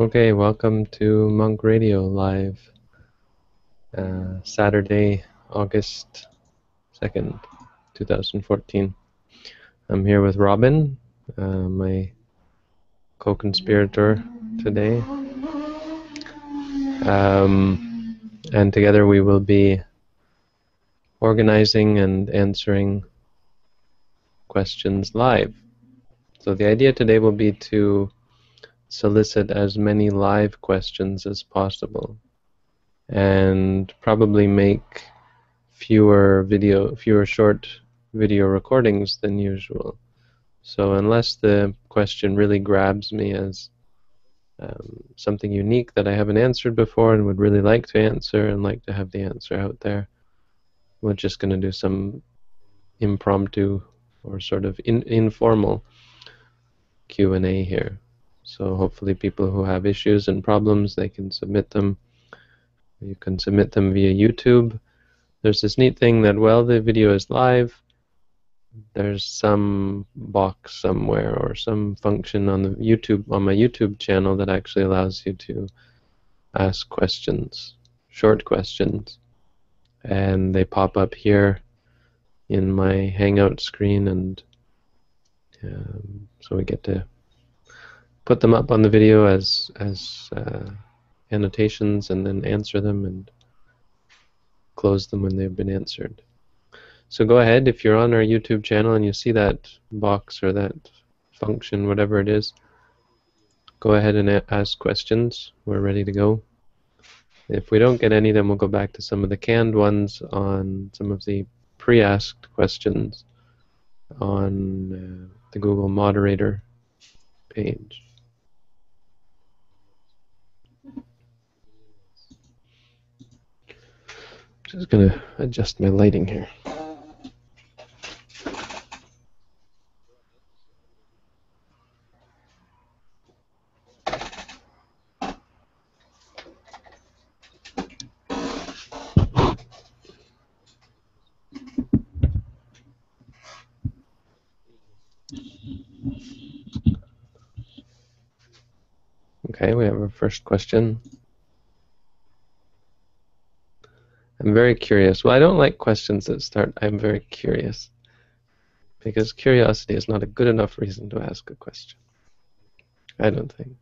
Okay, welcome to Monk Radio Live, Saturday, August 2nd, 2014. I'm here with Robin, my co-conspirator today, and together we will be organizing and answering questions live. So the idea today will be to solicit as many live questions as possible, and probably make fewer short video recordings than usual. So unless the question really grabs me as something unique that I haven't answered before and would really like to answer and like to have the answer out there, we're just going to do some impromptu or sort of informal Q&A here. So hopefully people who have issues and problems, they can submit them. You can submit them via YouTube. There's this neat thing that while the video is live, there's some box somewhere or some function on my YouTube channel that actually allows you to ask questions, short questions, and they pop up here in my Hangout screen, and so we get to put them up on the video as annotations and then answer them and close them when they've been answered. So go ahead, if you're on our YouTube channel and you see that box or that function, whatever it is, go ahead and ask questions. We're ready to go. If we don't get any, then we'll go back to some of the canned ones on some of the pre-asked questions on the Google Moderator page. Just going to adjust my lighting here. Okay, we have our first question. I'm very curious. Well, I don't like questions that start, I'm very curious, because curiosity is not a good enough reason to ask a question. I don't think.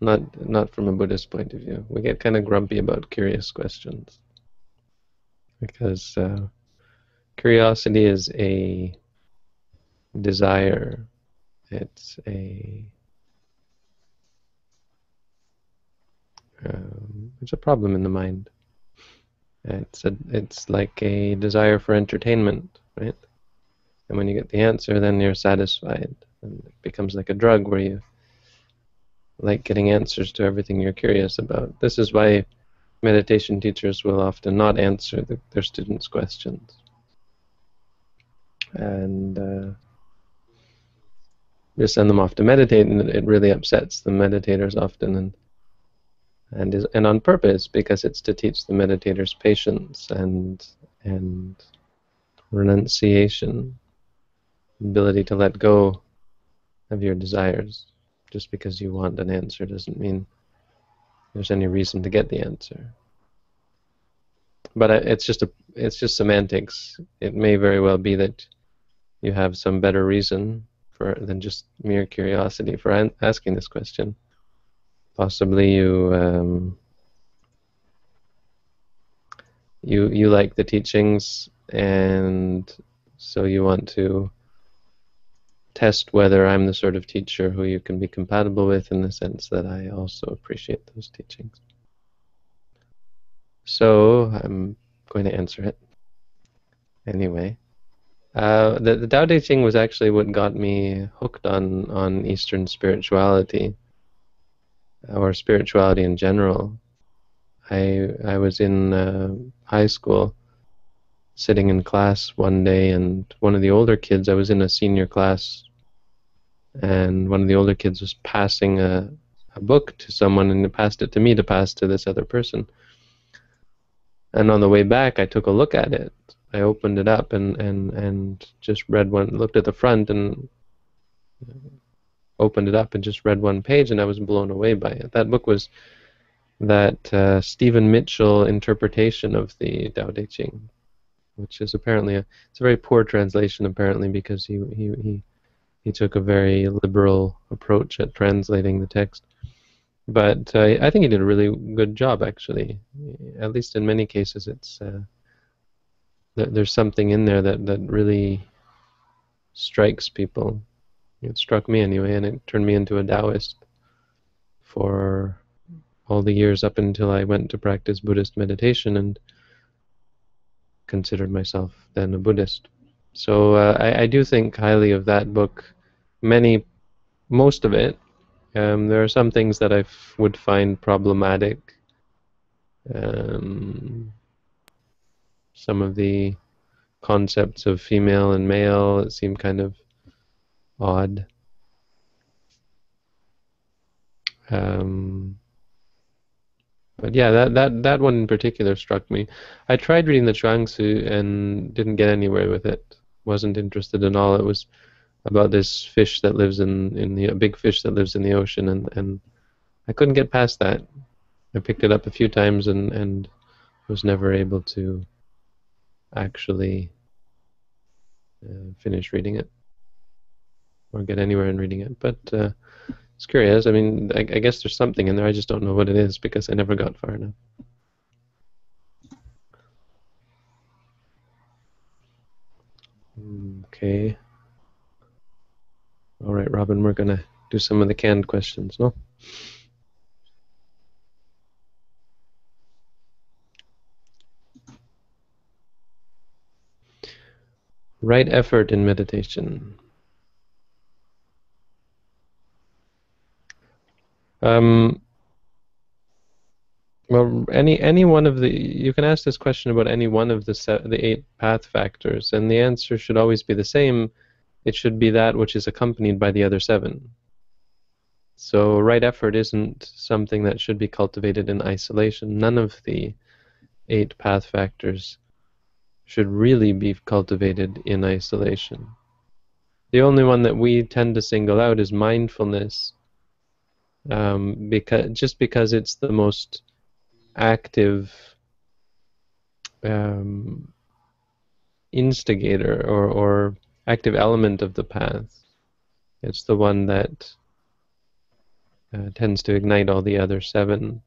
Not from a Buddhist point of view. We get kind of grumpy about curious questions, because curiosity is a desire. It's a problem in the mind. It's like a desire for entertainment, right? And when you get the answer, then you're satisfied, and it becomes like a drug where you like getting answers to everything you're curious about. This is why meditation teachers will often not answer their students' questions, and just send them off to meditate, and it really upsets the meditators often, and on purpose, because it's to teach the meditators patience and renunciation, ability to let go of your desires. Just because you want an answer doesn't mean there's any reason to get the answer. But it's just semantics. It may very well be that you have some better reason than just mere curiosity for asking this question. Possibly you like the teachings, and so you want to test whether I'm the sort of teacher who you can be compatible with, in the sense that I also appreciate those teachings. So I'm going to answer it anyway. The Tao Te Ching was actually what got me hooked on Eastern spirituality, or spirituality in general. I was in high school, sitting in class one day, and one of the older kids, I was in a senior class, and one of the older kids was passing a book to someone, and passed it to me to pass to this other person. And on the way back, I took a look at it. I opened it up and just read looked at the front, and opened it up and just read one page, and I was blown away by it. That book was that Stephen Mitchell interpretation of the Tao Te Ching, which is apparently it's a very poor translation, apparently, because he took a very liberal approach at translating the text. But I think he did a really good job, actually. At least in many cases, it's there's something in there that really strikes people. It struck me anyway, and it turned me into a Taoist for all the years up until I went to practice Buddhist meditation and considered myself then a Buddhist. So I do think highly of that book. Most of it. There are some things that I would find problematic. Some of the concepts of female and male seem kind of odd. But yeah, that one in particular struck me. I tried reading the Chuang-Tzu and didn't get anywhere with it. Wasn't interested in all. It was about this fish that lives in the a big fish that lives in the ocean, and I couldn't get past that. I picked it up a few times and was never able to actually finish reading it or get anywhere in reading it. But it's curious. I mean, I guess there's something in there. I just don't know what it is because I never got far enough. Okay. All right, Robin, we're going to do some of the canned questions, no? Right effort in meditation. Well, any one of the, you can ask this question about any one of the 8 path factors, and the answer should always be the same. It should be that which is accompanied by the other 7. So right effort isn't something that should be cultivated in isolation. None of the 8 path factors should really be cultivated in isolation. The only one that we tend to single out is mindfulness, because it's the most active instigator or active element of the path. It's the one that tends to ignite all the other 7.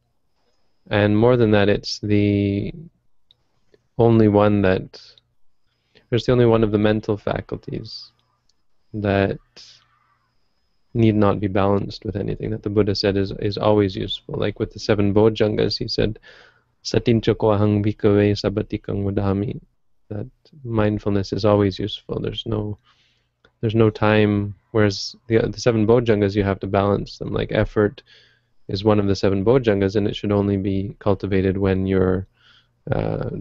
And more than that, it's the only one that, there's the only one of the mental faculties that need not be balanced with anything, that the Buddha said is always useful. Like with the 7 bojjhangas, he said, Satinchako ahang bhikkhave sabatikang vadami, that mindfulness is always useful. There's no time, whereas the 7 bojjhangas, you have to balance them. Like effort is one of the 7 bojjhangas, and it should only be cultivated when you're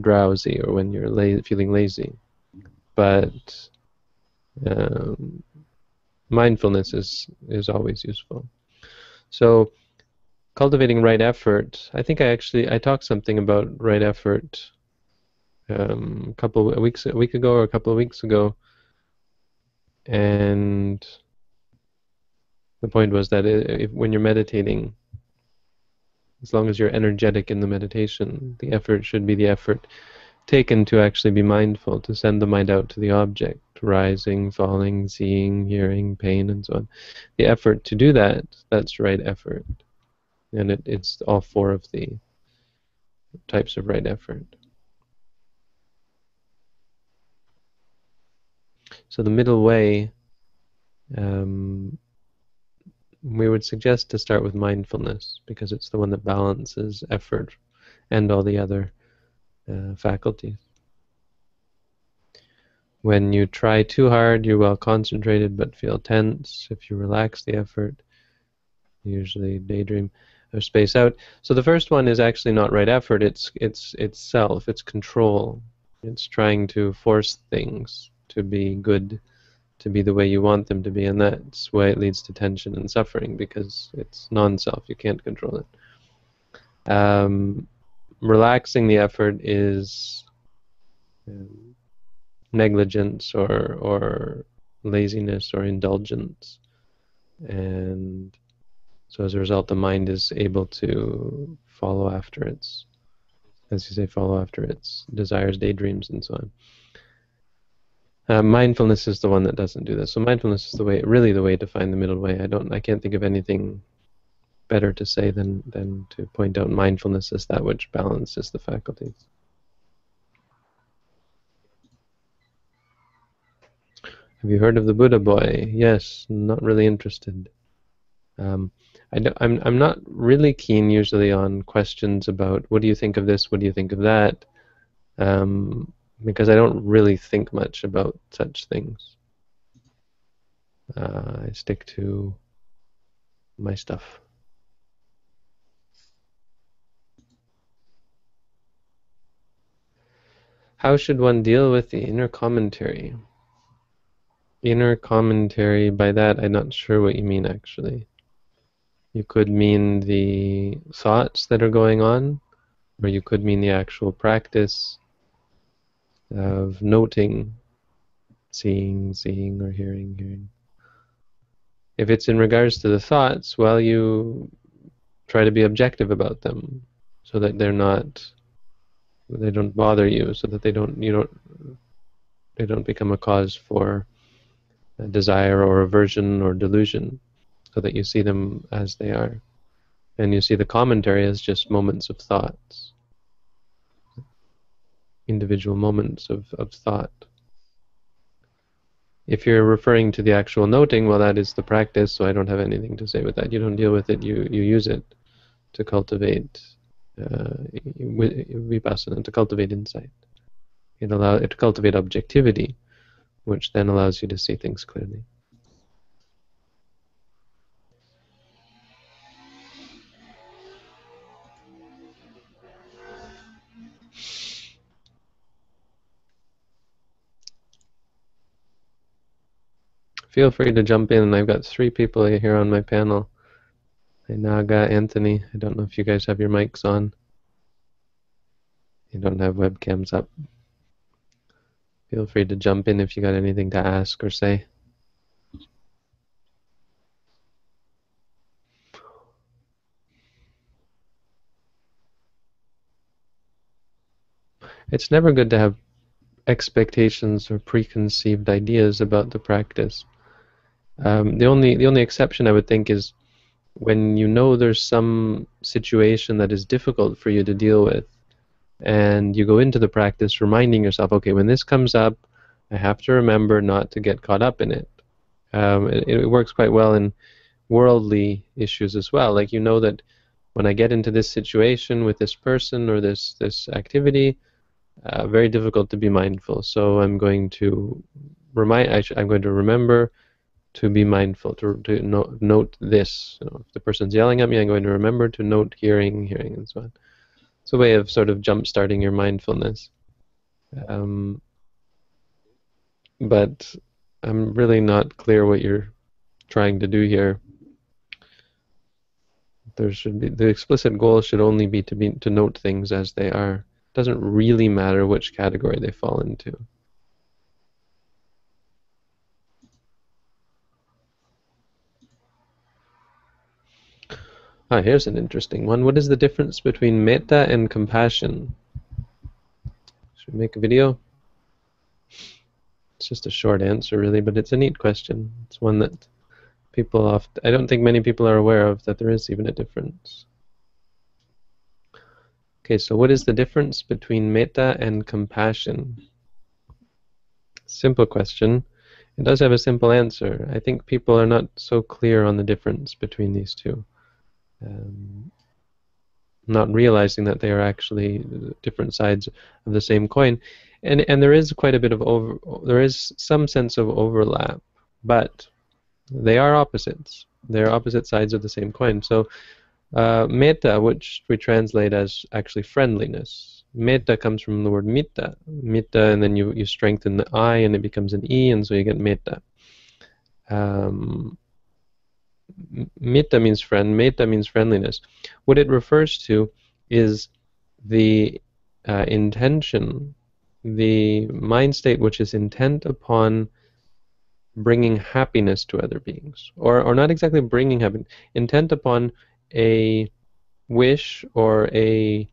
drowsy or when you're feeling lazy. But mindfulness is always useful. So cultivating right effort, I think I talked something about right effort a week ago or a couple of weeks ago, and the point was that when you're meditating, as long as you're energetic in the meditation, the effort should be the effort taken to actually be mindful, to send the mind out to the object, rising, falling, seeing, hearing, pain, and so on. The effort to do that, that's right effort. And it's all 4 of the types of right effort. So the middle way, we would suggest to start with mindfulness, because it's the one that balances effort and all the other faculties. When you try too hard, you're well concentrated but feel tense. If you relax the effort, you usually daydream or space out. So the first one is actually not right effort, it's self, it's control. It's trying to force things to be good, to be the way you want them to be, and that's why it leads to tension and suffering, because it's non-self, you can't control it. Relaxing the effort is negligence or laziness or indulgence. and so as a result, the mind is able to follow after its, as you say, follow after its desires, daydreams, and so on. Mindfulness is the one that doesn't do this. So mindfulness is the way, really the way to find the middle way. I can't think of anything better to say than to point out mindfulness as that which balances the faculties. Have you heard of the Buddha boy? Yes, not really interested. I'm not really keen usually on questions about what do you think of this, what do you think of that, because I don't really think much about such things. I stick to my stuff. How should one deal with the inner commentary? Inner commentary, by that I'm not sure what you mean actually. You could mean the thoughts that are going on, or you could mean the actual practice of noting, seeing, or hearing. If it's in regards to the thoughts, well, you try to be objective about them, so that they don't bother you, so that they don't become a cause for desire or aversion or delusion, so that you see them as they are, and you see the commentary as just moments of thoughts, individual moments of thought. If you're referring to the actual noting, well, that is the practice, so I don't have anything to say with that. You don't deal with it, you use it to cultivate vipassana, to cultivate insight. It to cultivate objectivity, which then allows you to see things clearly. Feel free to jump in. I've got 3 people here on my panel. Hey, Naga, Anthony. I don't know if you guys have your mics on. You don't have webcams up. Feel free to jump in if you got anything to ask or say. It's never good to have expectations or preconceived ideas about the practice. The only exception I would think is when you know there's some situation that is difficult for you to deal with, and you go into the practice reminding yourself, okay, when this comes up, I have to remember not to get caught up in it. It works quite well in worldly issues as well. Like, you know that when I get into this situation with this person or this activity, very difficult to be mindful. So I'm going to I'm going to remember to be mindful, to note this. If the person's yelling at me, I'm going to remember to note hearing, and so on. It's a way of sort of jump-starting your mindfulness. But I'm really not clear what you're trying to do here. The explicit goal should only be to note things as they are. It doesn't really matter which category they fall into. Here's an interesting one. What is the difference between metta and compassion? Should we make a video? It's just a short answer, really, but it's a neat question. It's one that I don't think many people are aware of, that there is even a difference. Okay, so what is the difference between metta and compassion? Simple question. It does have a simple answer. I think people are not so clear on the difference between these two. Not realizing that they are actually different sides of the same coin. And there is quite a bit of there is some sense of overlap, but they are opposites. They're opposite sides of the same coin. So metta, which we translate as actually friendliness. Metta comes from the word mitta. Mitta, and then you strengthen the I and it becomes an E, and so you get metta. Mitta means friend, metta means friendliness. What it refers to is the intention, the mind state which is intent upon bringing happiness to other beings, or not exactly bringing happiness, intent upon a wish or a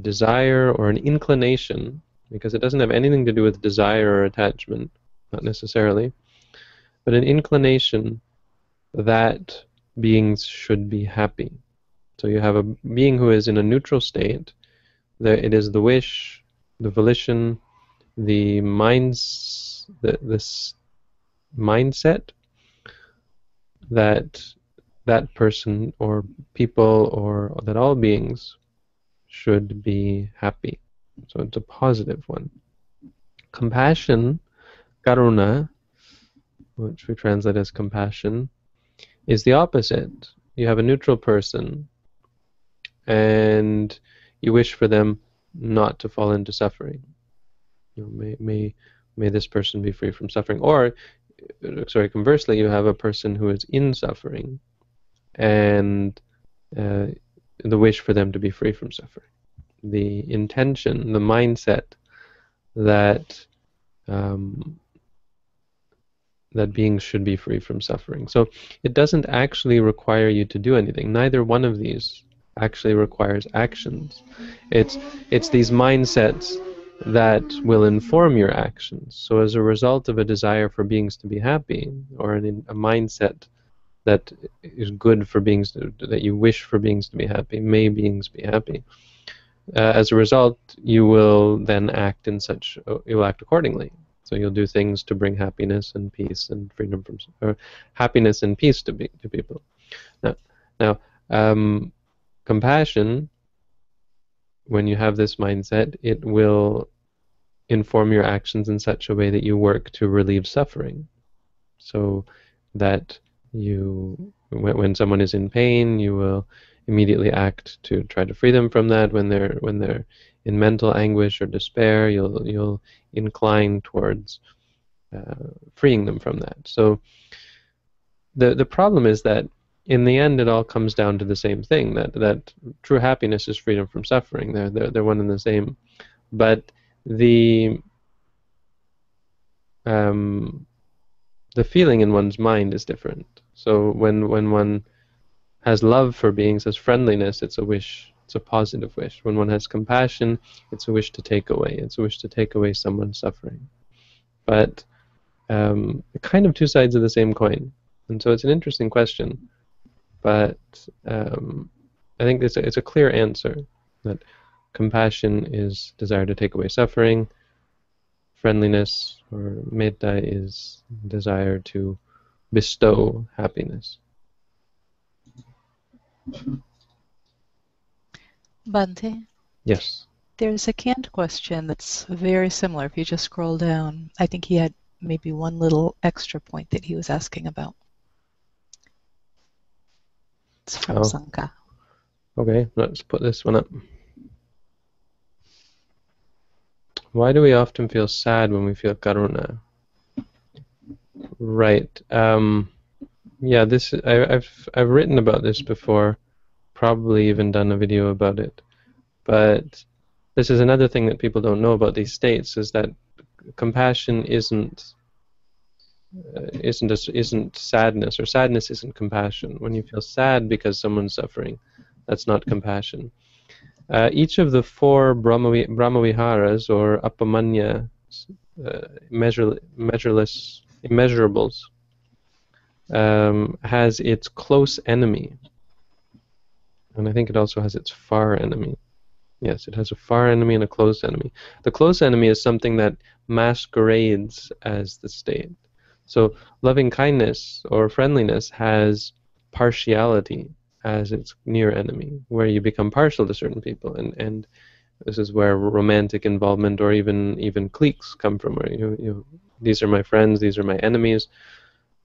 desire or an inclination, because it doesn't have anything to do with desire or attachment, not necessarily, but an inclination that beings should be happy. So you have a being who is in a neutral state. It is the wish, the volition, the this mindset that that person or people or that all beings should be happy. So it's a positive one. Compassion, karuna, which we translate as compassion, is the opposite. You have a neutral person and you wish for them not to fall into suffering. You know, may this person be free from suffering. Or, sorry, conversely, you have a person who is in suffering and the wish for them to be free from suffering. The intention, the mindset that that beings should be free from suffering. So it doesn't actually require you to do anything. Neither one of these actually requires actions. It's these mindsets that will inform your actions. So as a result of a desire for beings to be happy, or a mindset that is good for beings, that you wish for beings to be happy, may beings be happy, as a result, you will then act you'll act accordingly. So you'll do things to bring happiness and peace and freedom from, or happiness and peace to people. Now, compassion, when you have this mindset, it will inform your actions in such a way that you work to relieve suffering. So that when someone is in pain, you will immediately act to try to free them from that. When they're in mental anguish or despair, you'll incline towards freeing them from that. So the problem is that in the end, it all comes down to the same thing, that true happiness is freedom from suffering. They're one and the same. But the feeling in one's mind is different. So when one has love for beings, has friendliness, it's a wish, it's a positive wish. When one has compassion, it's a wish to take away. It's a wish to take away someone's suffering. But kind of two sides of the same coin. And so it's an interesting question. But I think it's a clear answer, that compassion is desire to take away suffering. Friendliness or metta is desire to bestow happiness. Bhante? Yes. There's a canned question that's very similar. If you just scroll down, I think he had maybe one little extra point that he was asking about. It's from Sanka. Okay, let's put this one up. Why do we often feel sad when we feel karuna? Right. Yeah, I've written about this before, probably even done a video about it. But this is another thing that people don't know about these states, is that compassion isn't sadness, or sadness isn't compassion. When you feel sad because someone's suffering, that's not compassion. Each of the four Brahmaviharas, or Appamanya, immeasurables, has its close enemy. And I think it also has its far enemy. Yes, it has a far enemy and a close enemy. The close enemy is something that masquerades as the state. So loving kindness or friendliness has partiality as its near enemy, where you become partial to certain people, and this is where romantic involvement or even cliques come from, where these are my friends, these are my enemies.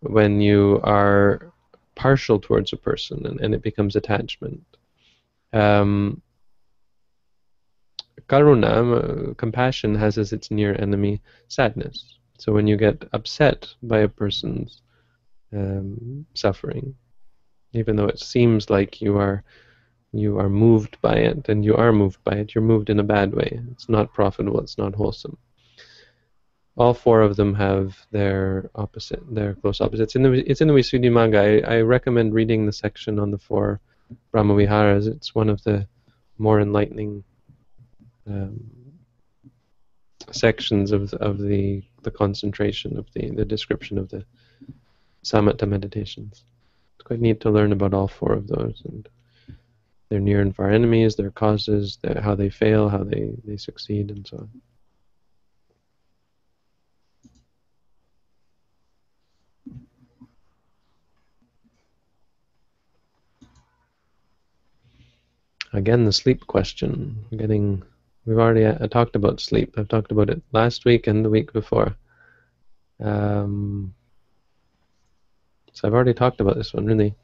When you are partial towards a person, and it becomes attachment. Karuna, compassion, has as its near enemy sadness. So when you get upset by a person's suffering, even though it seems like you are moved by it, and you are moved by it, you're moved in a bad way. It's not profitable, it's not wholesome. all four of them have their close opposites. It's in the Visuddhimagga. I recommend reading the section on the four Brahmaviharas. It's one of the more enlightening sections of the concentration of the description of the samatha meditations. It's quite neat to learn about all four of those and their near and far enemies, their causes, how they fail, how they succeed, and so on. Again, the sleep question. We've already talked about sleep. I've talked about it last week and the week before. So I've already talked about this one, really.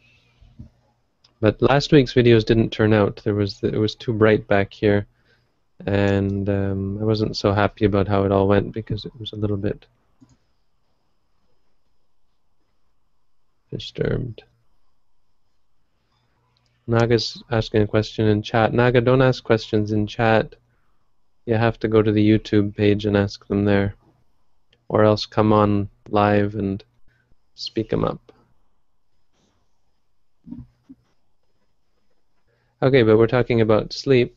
But last week's videos didn't turn out. It was too bright back here, and I wasn't so happy about how it all went because it was a little bit disturbed. Naga's asking a question in chat. Naga, don't ask questions in chat. You have to go to the YouTube page and ask them there, or else come on live and speak them up. Okay, but we're talking about sleep.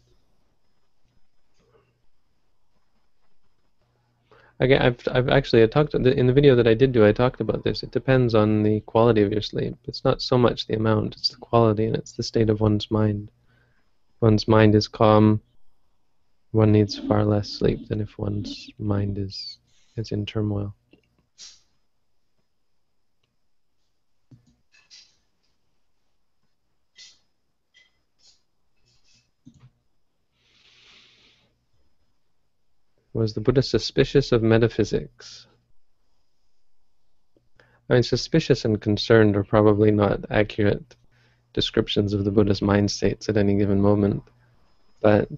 Again, I talked in the video that I did do. I talked about this. It depends on the quality of your sleep. It's not so much the amount; it's the quality, and it's the state of one's mind. If one's mind is calm, one needs far less sleep than if one's mind is in turmoil. Was the Buddha suspicious of metaphysics? I mean, suspicious and concerned are probably not accurate descriptions of the Buddha's mind states at any given moment, but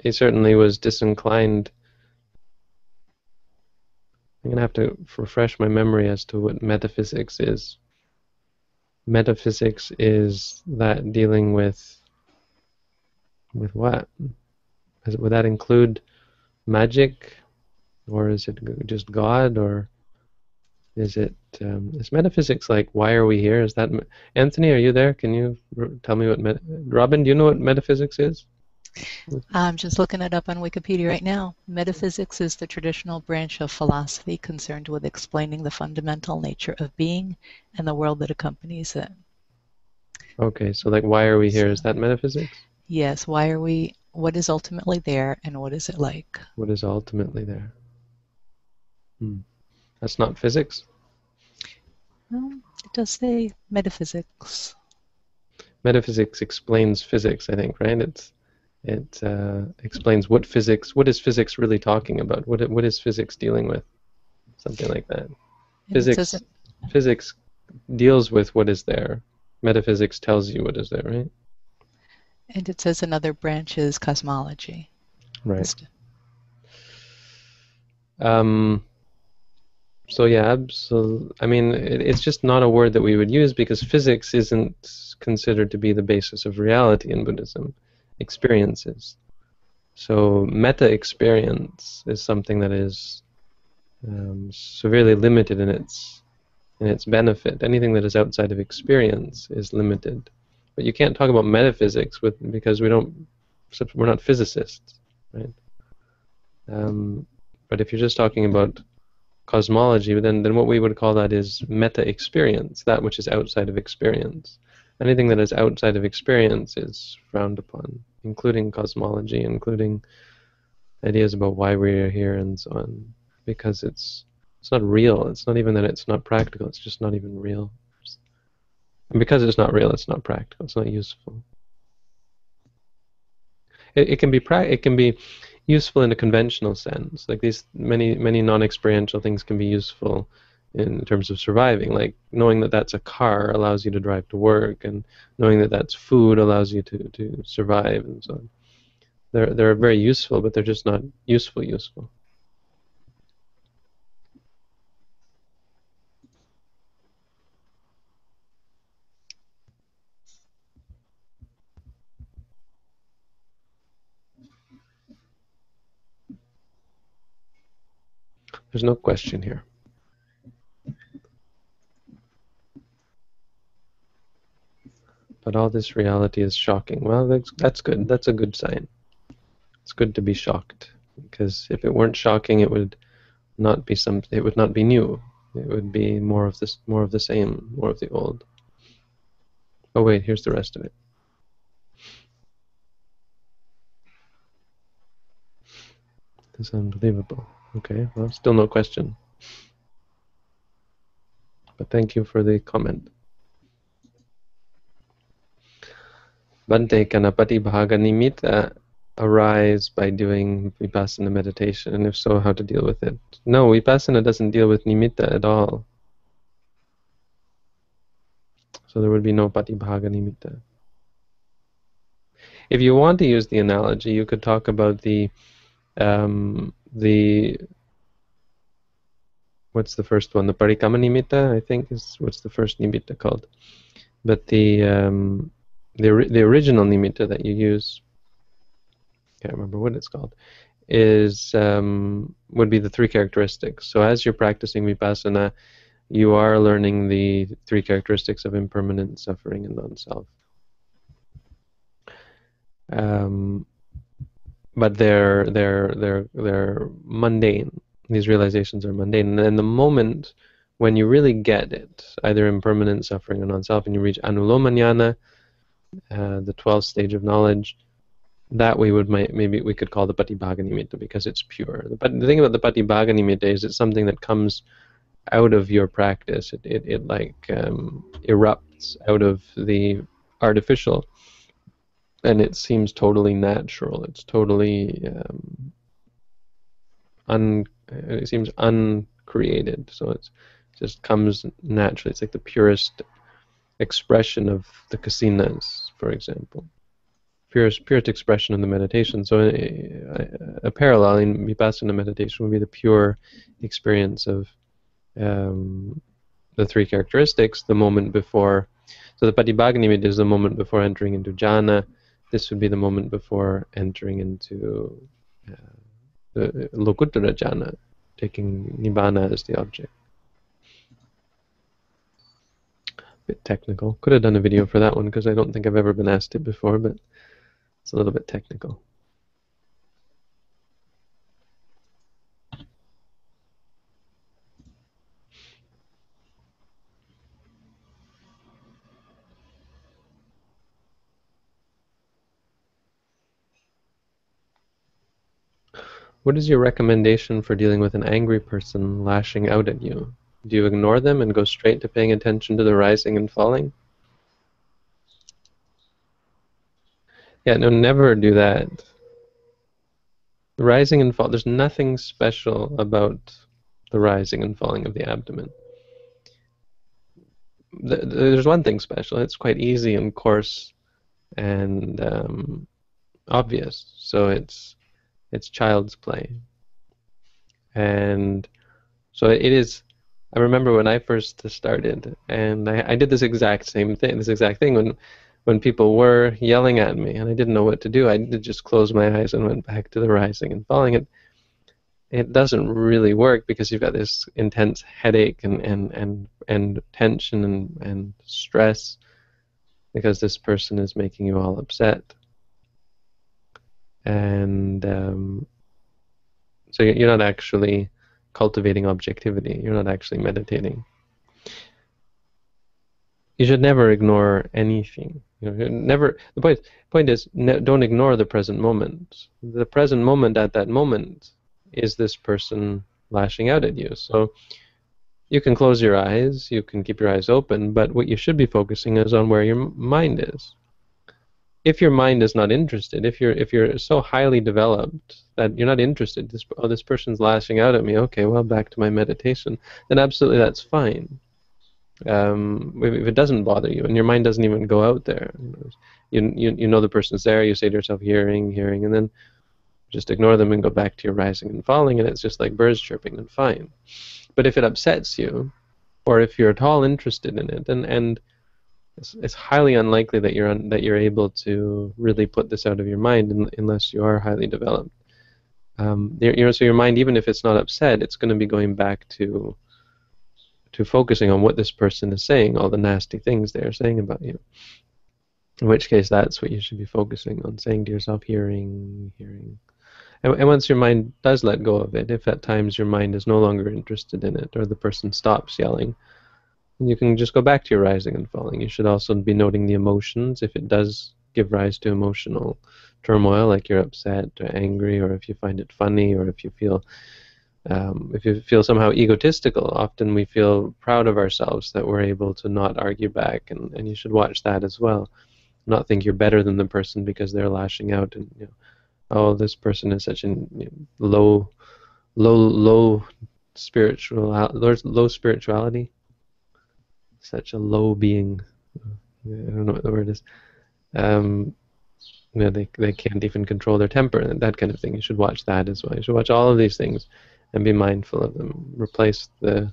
he certainly was disinclined. I'm going to have to refresh my memory as to what metaphysics is. Metaphysics is that dealing with what? Would that include magic, or is it just God, or is metaphysics like why are we here? Is that Anthony? Are you there? Can you tell me what Robin? Do you know what metaphysics is? I'm just looking it up on Wikipedia right now. Metaphysics is the traditional branch of philosophy concerned with explaining the fundamental nature of being and the world that accompanies it. Okay, so like why are we here? Is that metaphysics? Yes, why are we, what is ultimately there, and what is it like? What is ultimately there? That's not physics? Well, it does say metaphysics. Metaphysics explains physics, I think, right? It explains what is physics really talking about? What is physics dealing with? Something like that. Physics deals with what is there. Metaphysics tells you what is there, right? And it says another branch is cosmology. Right. So yeah, I mean, it's just not a word that we would use because physics isn't considered to be the basis of reality in Buddhism. Experiences. So meta experience is something that is severely limited in its benefit. Anything that is outside of experience is limited. But you can't talk about metaphysics because we're not physicists, right? But if you're just talking about cosmology, then what we would call that is meta experience, that which is outside of experience. Anything that is outside of experience is frowned upon, including cosmology, including ideas about why we are here and so on, because it's not real. It's not even that it's not practical. It's just not even real. And because it's not real, it's not practical. It's not useful. It can be useful in a conventional sense. Like these many non-experiential things can be useful in terms of surviving. Like knowing that that's a car allows you to drive to work, and knowing that that's food allows you to survive, and so on. They're very useful, but they're just not useful. There's no question here. But all this reality is shocking. Well, that's good. That's a good sign. It's good to be shocked, because if it weren't shocking, it would not be it would not be new. It would be more of this, more of the same, more of the old. Oh wait, here's the rest of it. It's unbelievable. Okay, well, still no question. But thank you for the comment. Bante, can a patibhaga nimitta arise by doing vipassana meditation? And if so, how to deal with it? No, vipassana doesn't deal with nimitta at all. So there would be no patibhaga nimitta. If you want to use the analogy, you could talk about the what's the first one? The parikama nimitta, I think, is what's the first nimitta called. But the original nimitta that you use, can't remember what it's called, is would be the three characteristics. So as you're practicing vipassana, you are learning the three characteristics of impermanent, suffering, and non-self. But they're mundane. These realizations are mundane. And the moment when you really get it, either impermanent, suffering, or non-self, and you reach anuloma jnana, the 12th stage of knowledge, that maybe we could call the patibhaga nimitta, because it's pure. But the thing about the patibhaga nimitta is it's something that comes out of your practice. It like erupts out of the artificial, and it seems totally natural. It's totally it seems uncreated. So it just comes naturally. It's like the purest expression of the kasinas, for example. Purest expression of the meditation. So a parallel in vipassana meditation would be the pure experience of the three characteristics the moment before. So the patibhaga nimitta is the moment before entering into jhana. This would be the moment before entering into the lokuttara jhana, taking nibbana as the object. Bit technical. Could have done a video for that one, because I don't think I've ever been asked it before, but it's a little bit technical. What is your recommendation for dealing with an angry person lashing out at you? Do you ignore them and go straight to paying attention to the rising and falling? Yeah, no, never do that. The rising and fall, there's nothing special about the rising and falling of the abdomen. There's one thing special. It's quite easy and coarse and obvious. So it's child's play. And so it is. I remember when I first started, and I did this exact thing when people were yelling at me, and I didn't know what to do. I did just close my eyes and went back to the rising and falling. It doesn't really work, because you've got this intense headache and tension and stress, because this person is making you all upset. And so you're not actually cultivating objectivity. You're not actually meditating. You should never ignore anything. Never. The point is, don't ignore the present moment. The present moment at that moment is this person lashing out at you. So you can close your eyes, you can keep your eyes open, but what you should be focusing is on where your mind is. If your mind is not interested, if you're so highly developed that you're not interested, this person's lashing out at me, okay, well, back to my meditation, then absolutely that's fine. If it doesn't bother you and your mind doesn't even go out there, you know the person's there, you say to yourself, hearing, and then just ignore them and go back to your rising and falling, and it's just like birds chirping, then fine. But if it upsets you, or if you're at all interested in it, and it's highly unlikely that you're able to really put this out of your mind unless you are highly developed. So your mind, even if it's not upset, it's going to be going back to focusing on what this person is saying, all the nasty things they are saying about you. In which case, that's what you should be focusing on, saying to yourself, hearing. And once your mind does let go of it, if at times your mind is no longer interested in it, or the person stops yelling, you can just go back to your rising and falling. You should also be noting the emotions, if it does give rise to emotional turmoil, like you're upset or angry, or if you find it funny, or if you feel somehow egotistical. Often we feel proud of ourselves that we're able to not argue back, and you should watch that as well. Not think you're better than the person because they're lashing out, and oh, this person is such a low spirituality, such a low being. I don't know what the word is. They can't even control their temper, and that kind of thing. You should watch that as well. You should watch all of these things and be mindful of them. Replace the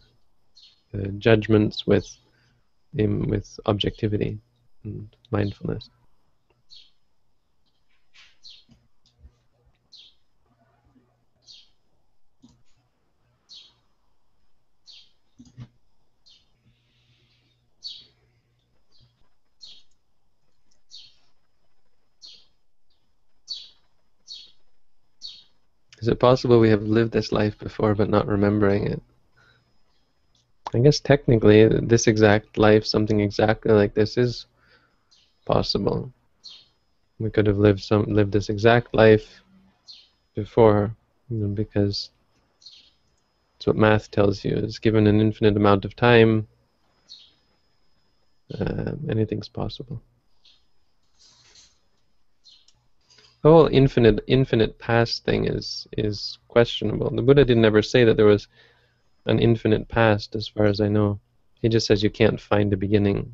judgments with objectivity and mindfulness. Is it possible we have lived this life before but not remembering it? I guess technically this exact life, something exactly like this, is possible. We could have lived this exact life before, because it's what math tells you. Is given an infinite amount of time, anything's possible. The whole infinite past thing is questionable. The Buddha didn't ever say that there was an infinite past, as far as I know. He just says you can't find a beginning.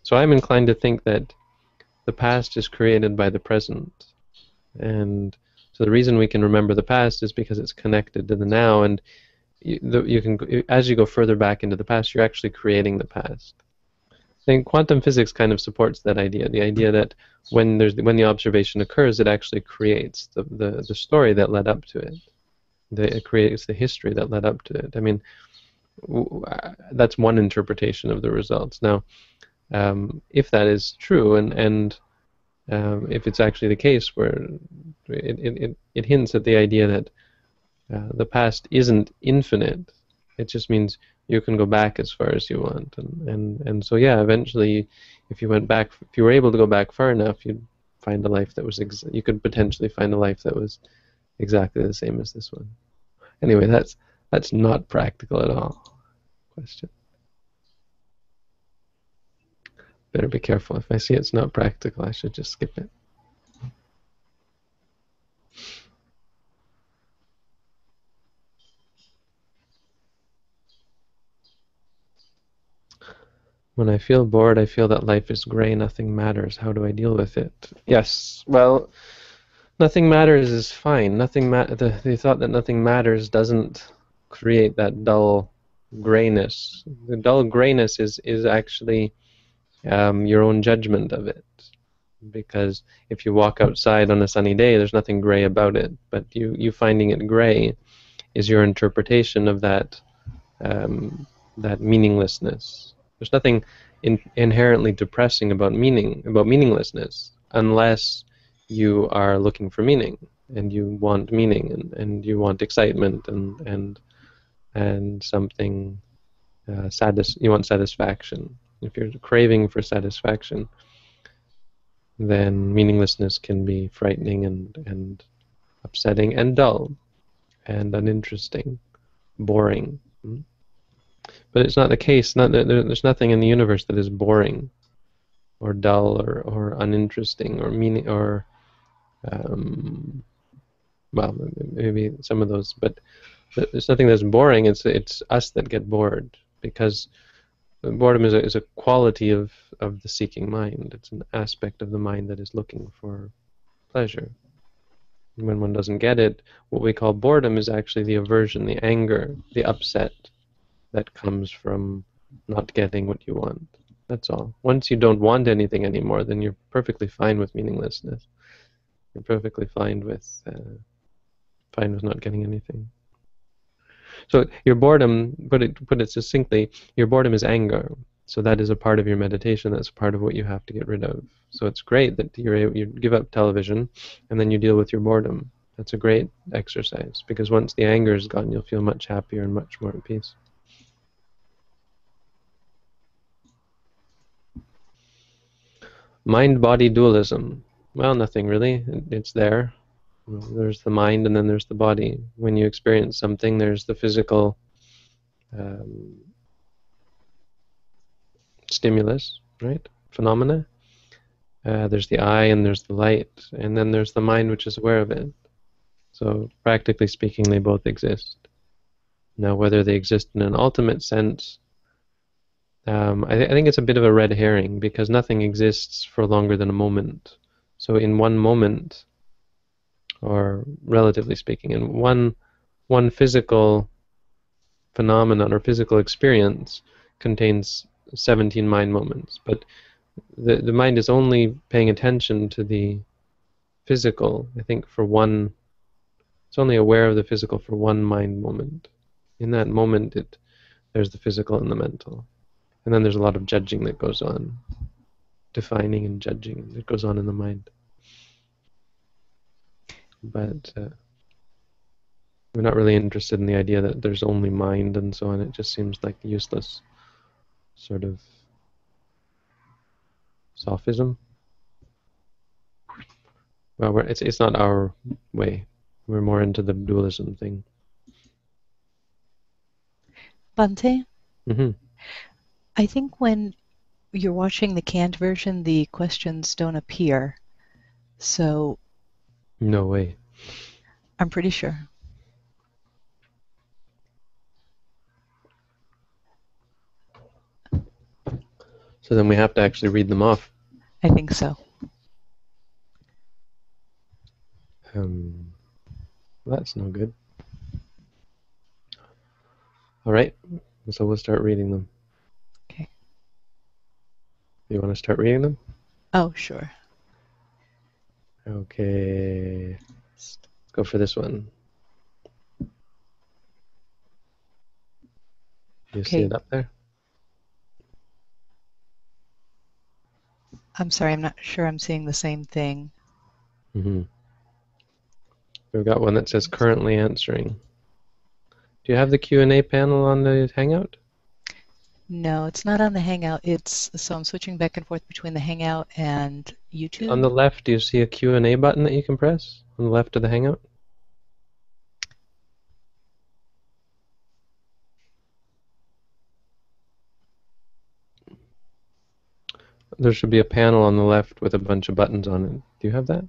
So I'm inclined to think that the past is created by the present. And so the reason we can remember the past is because it's connected to the now, and you can, as you go further back into the past, you're actually creating the past. I think quantum physics kind of supports that idea, the idea that when the observation occurs, it actually creates the story that led up to it. It creates the history that led up to it. I mean, that's one interpretation of the results. Now, if that is true, and if it's actually the case, where it hints at the idea that the past isn't infinite, it just means you can go back as far as you want, and so yeah, eventually, if you were able to go back far enough, you'd find a life that was you could potentially find a life that was exactly the same as this one. Anyway, that's not practical at all. Question. Better be careful. If I see it's not practical, I should just skip it. When I feel bored, I feel that life is gray, nothing matters. How do I deal with it? Yes, well, nothing matters is fine. The thought that nothing matters doesn't create that dull grayness. The dull grayness is actually your own judgment of it. Because if you walk outside on a sunny day, there's nothing gray about it. But you finding it gray is your interpretation of that meaninglessness. There's nothing inherently depressing about meaninglessness, unless you are looking for meaning, and you want meaning, and you want excitement, and something you want satisfaction. If you're craving for satisfaction, then meaninglessness can be frightening and upsetting and dull and uninteresting, boring. But it's not the case. There's nothing in the universe that is boring or dull or uninteresting or meaning or well, maybe some of those, but there's nothing that's boring. It's us that get bored, because boredom is a quality of the seeking mind. It's an aspect of the mind that is looking for pleasure. And when one doesn't get it, what we call boredom is actually the aversion, the anger, the upset that comes from not getting what you want. That's all. Once you don't want anything anymore, then you're perfectly fine with meaninglessness. You're perfectly fine with fine with not getting anything. So your boredom, put it succinctly, your boredom is anger. So that is a part of your meditation. That's a part of what you have to get rid of. So it's great that you give up television and then you deal with your boredom. That's a great exercise, because once the anger is gone, you'll feel much happier and much more at peace. Mind-body dualism. Well, nothing really. It's there. There's the mind and then there's the body. When you experience something, there's the physical stimulus, right? Phenomena. There's the eye and there's the light, and then there's the mind which is aware of it. So practically speaking, they both exist. Now, whether they exist in an ultimate sense, I think it's a bit of a red herring, because nothing exists for longer than a moment. So in one moment, or relatively speaking, in one physical phenomenon or physical experience contains 17 mind moments. But the mind is only paying attention to the physical, I think, for one. It's only aware of the physical for one mind moment. In that moment, there's the physical and the mental. And then there's a lot of judging that goes on, defining and judging that goes on in the mind. But we're not really interested in the idea that there's only mind and so on. It just seems like useless sort of sophism. Well, it's not our way. We're more into the dualism thing. Bhante, Mm-hmm. I think when you're watching the canned version, the questions don't appear. So No way. I'm pretty sure. So then we have to actually read them off. I think so. That's no good. All right, so we'll start reading them. Okay. You want to start reading them? Oh, sure. Okay. Let's go for this one. You see Okay. it up there? I'm sorry, I'm not sure I'm seeing the same thing. Mm-hmm. We've got one that says currently answering. Do you have the Q&A panel on the Hangout? No, it's not on the Hangout. So I'm switching back and forth between the Hangout and YouTube. On the left, do you see a Q&A button that you can press? On the left of the Hangout? There should be a panel on the left with a bunch of buttons on it. Do you have that?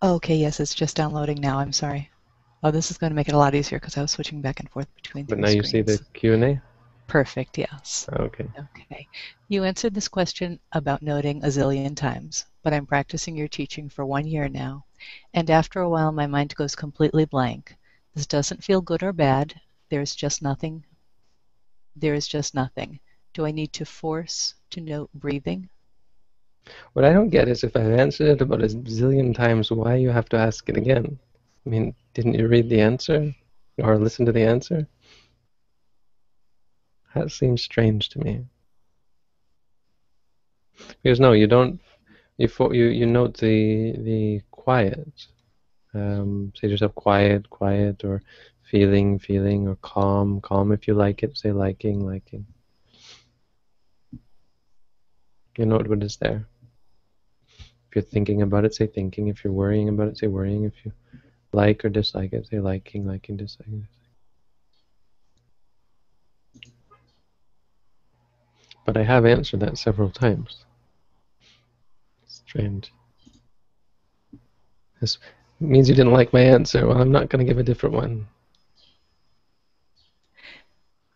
Okay, yes, it's just downloading now. I'm sorry. Oh, this is going to make it a lot easier because I was switching back and forth between But three now you screens. see the Q&A? Perfect, yes. Okay. Okay. You answered this question about noting a zillion times, but I'm practicing your teaching for 1 year now, and after a while my mind goes completely blank. This doesn't feel good or bad. There is just nothing. There is just nothing. Do I need to force to note breathing? What I don't get is, if I've answered it about a zillion times, why you have to ask it again? I mean, didn't you read the answer? Or listen to the answer? That seems strange to me. Because no, you don't. You note the quiet. Say to yourself, quiet, quiet, or feeling, feeling, or calm, calm. If you like it, say liking, liking. You note what is there. If you're thinking about it, say thinking. If you're worrying about it, say worrying. If you like or dislike it, say liking, liking, disliking. But I have answered that several times. Strange. This means you didn't like my answer. Well, I'm not going to give a different one.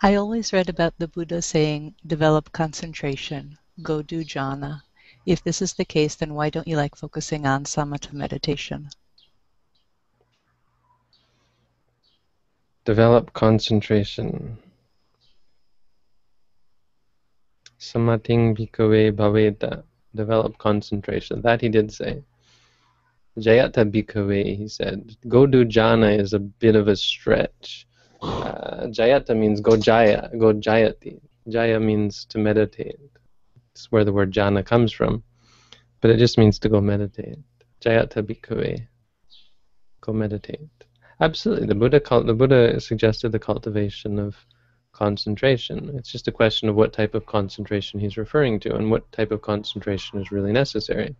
I always read about the Buddha saying, develop concentration, go do jhana. If this is the case, then why don't you like focusing on samatha meditation? Develop concentration. Samating bhikkhave bhaveta. Develop concentration. That he did say. Jayata Bhikkhave, he said, go do jhana is a bit of a stretch. Jayata means go jaya, go jayati. Jaya means to meditate. It's where the word jhana comes from, but it just means to go meditate. Jayata Bhikkhave, go meditate. Absolutely, the Buddha suggested the cultivation of concentration. It's just a question of what type of concentration he's referring to and what type of concentration is really necessary.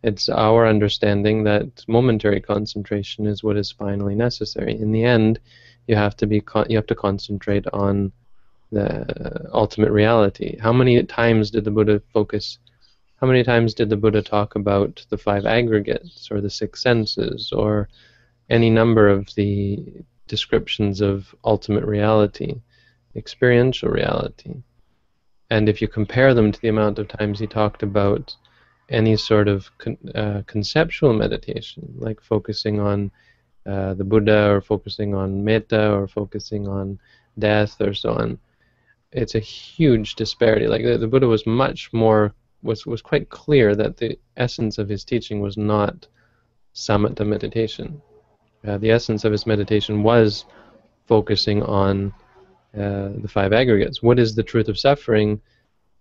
It's our understanding that momentary concentration is what is finally necessary. In the end, you have to concentrate on the ultimate reality. How many times did the Buddha focus? How many times did the Buddha talk about the five aggregates or the six senses or any number of the descriptions of ultimate reality, experiential reality? And if you compare them to the amount of times he talked about any sort of conceptual meditation, like focusing on the Buddha or focusing on metta or focusing on death or so on, it's a huge disparity. Like the Buddha was much more, was quite clear that the essence of his teaching was not samatha meditation. The essence of his meditation was focusing on the five aggregates. What is the truth of suffering?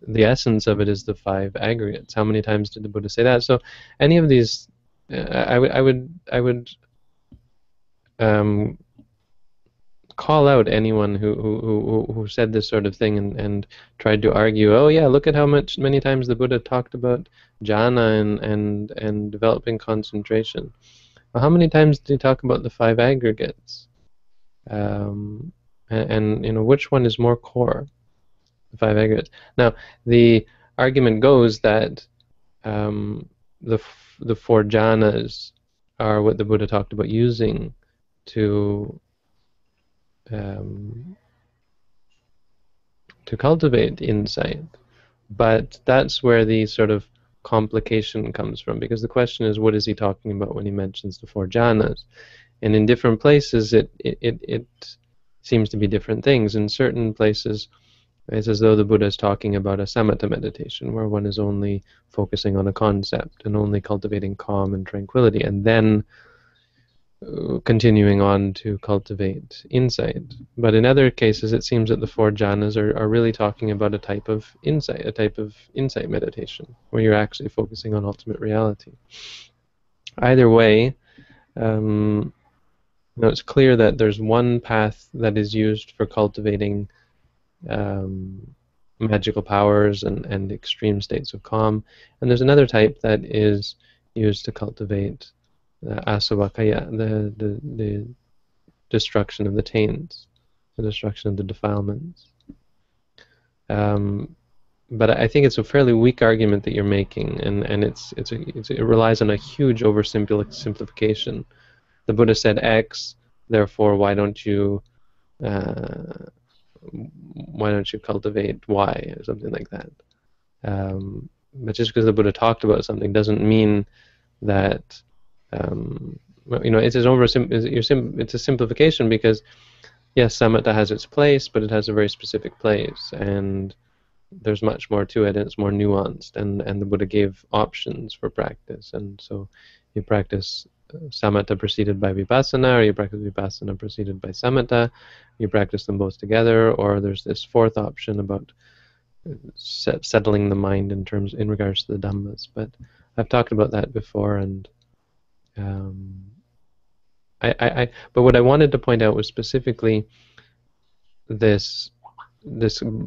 The essence of it is the five aggregates. How many times did the Buddha say that? So, any of these, I would um, call out anyone who said this sort of thing and tried to argue. Oh yeah, look at how many times the Buddha talked about jhana and developing concentration. Well, how many times did he talk about the five aggregates? And you know, which one is more core? The five aggregates. Now, the argument goes that the four jhanas are what the Buddha talked about using to um, to cultivate insight. But that's where the sort of complication comes from, because the question is, what is he talking about when he mentions the four jhanas? And in different places, it seems to be different things. In certain places, it's as though the Buddha is talking about a samatha meditation, where one is only focusing on a concept and only cultivating calm and tranquility, and then continuing on to cultivate insight. But in other cases, it seems that the four jhanas are really talking about a type of insight meditation, where you're actually focusing on ultimate reality. Either way, it's clear that there's one path that is used for cultivating magical powers and extreme states of calm, and there's another type that is used to cultivate asavakaya, the destruction of the taints, the destruction of the defilements. But I think it's a fairly weak argument that you're making, and it relies on a huge oversimplification. The Buddha said X, therefore why don't you cultivate Y, or something like that. But just because the Buddha talked about something doesn't mean that it's a simplification, because yes, samatha has its place, but it has a very specific place, and there's much more to it, and it's more nuanced, and the Buddha gave options for practice, and so you practice samatha preceded by vipassana, or you practice vipassana preceded by samatha, you practice them both together, or there's this fourth option about settling the mind in regards to the dhammas. But I've talked about that before, and but what I wanted to point out was specifically this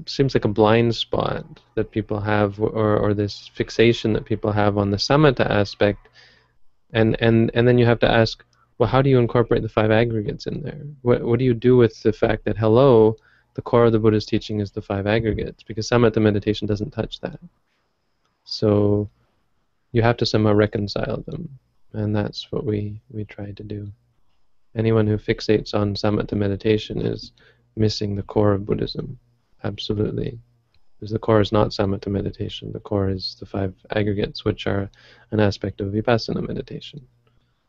seems like a blind spot that people have, or this fixation that people have on the samatha aspect, and then you have to ask, well, how do you incorporate the five aggregates in there? What do you do with the fact that, hello, the core of the Buddha's teaching is the five aggregates, because samatha meditation doesn't touch that. So you have to somehow reconcile them, and that's what we try to do. Anyone who fixates on samatha meditation is missing the core of Buddhism, absolutely. Because the core is not samatha meditation. The core is the five aggregates, which are an aspect of vipassana meditation.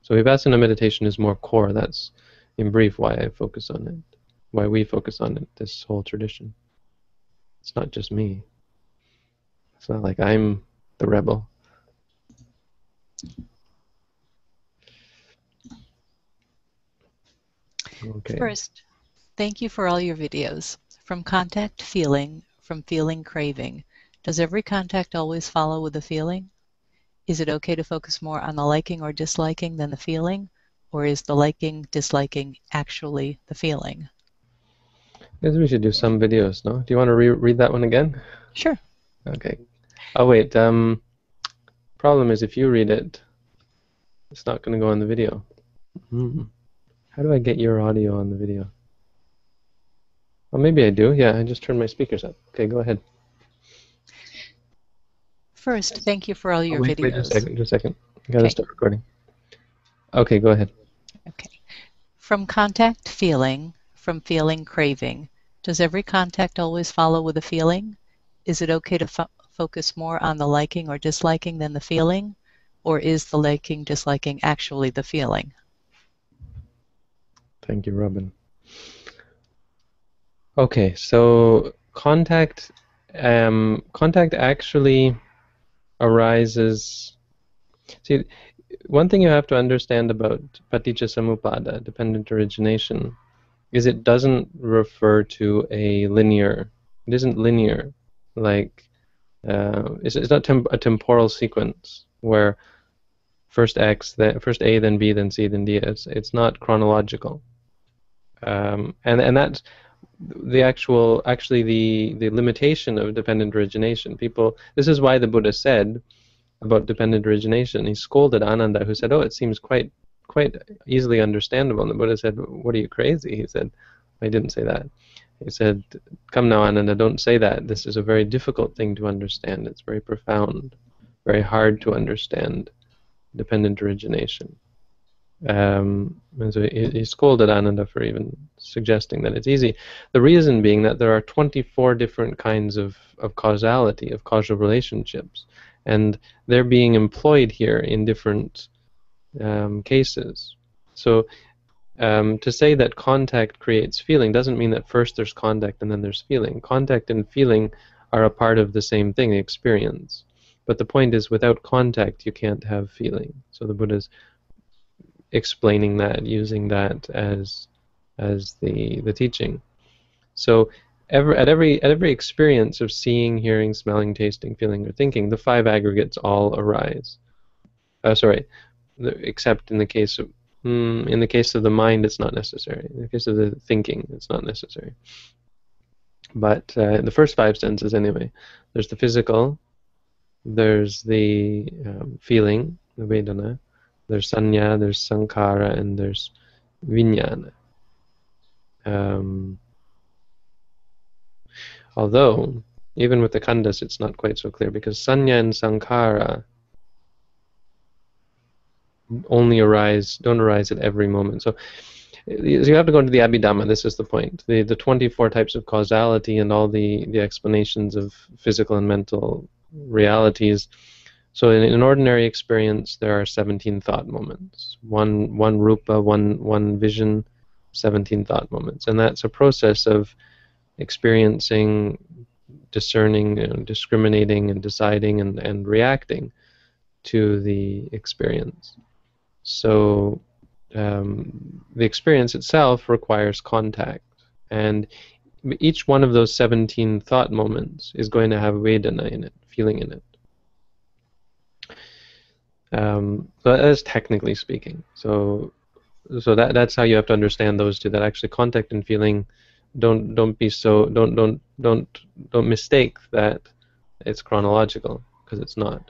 So vipassana meditation is more core. That's, in brief, why I focus on it, why we focus on it, this whole tradition. It's not just me. It's not like I'm the rebel. Okay. First, thank you for all your videos. From contact feeling, from feeling craving. Does every contact always follow with a feeling? Is it okay to focus more on the liking or disliking than the feeling? Or is the liking, disliking actually the feeling? I guess we should do some videos, no? Do you want to read that one again? Sure. Okay. Oh, wait. Problem is, if you read it, it's not going to go on the video. How do I get your audio on the video? Well, maybe I do. Yeah, I just turned my speakers up. Okay, go ahead. First, thank you for all Oh, your wait videos. just a second. I gotta Okay. start recording. Okay, go ahead. Okay. From contact feeling, from feeling craving. Does every contact always follow with a feeling? Is it okay to focus more on the liking or disliking than the feeling? Or is the liking, disliking actually the feeling? Thank you, Robin. Okay, so contact actually arises. See, one thing you have to understand about paticca dependent origination, is it doesn't refer to a linear. It isn't linear, like it's not a temporal sequence where first X, then first A, then B, then C, then D. It's not chronological, and that's the limitation of dependent origination. This is why the Buddha said about dependent origination. He scolded Ananda, who said, "Oh, it seems quite easily understandable." And the Buddha said, "What are you, crazy?" He said, "I didn't say that." He said, "Come now, Ananda, don't say that. This is a very difficult thing to understand. It's very profound, very hard to understand dependent origination." And so he scolded Ananda for even suggesting that it's easy. The reason being that there are 24 different kinds of causality, of causal relationships, and they're being employed here in different cases. So to say that contact creates feeling doesn't mean that first there's contact and then there's feeling. Contact and feeling are a part of the same thing, the experience. But the point is, without contact, you can't have feeling. So the Buddha's explaining that, using that as the teaching. So at every experience of seeing, hearing, smelling, tasting, feeling, or thinking, the five aggregates all arise. Except in the case of the mind, it's not necessary. In the case of the thinking, it's not necessary. But in the first five senses, anyway, there's the physical, there's the feeling, the Vedana, there's sanya, there's sankhara, and there's vijnana. Although, even with the khandhas, it's not quite so clear, because sanya and sankhara don't arise at every moment. So you have to go into the Abhidhamma. This is the point. The 24 types of causality and all the explanations of physical and mental realities. So in an ordinary experience, there are 17 thought moments. One rupa, one vision, 17 thought moments. And that's a process of experiencing, discerning, discriminating, and deciding, and reacting to the experience. So the experience itself requires contact, and each one of those 17 thought moments is going to have Vedana in it, feeling in it. So that's technically speaking. So that's how you have to understand those two. That actually contact and feeling don't mistake that it's chronological, because it's not.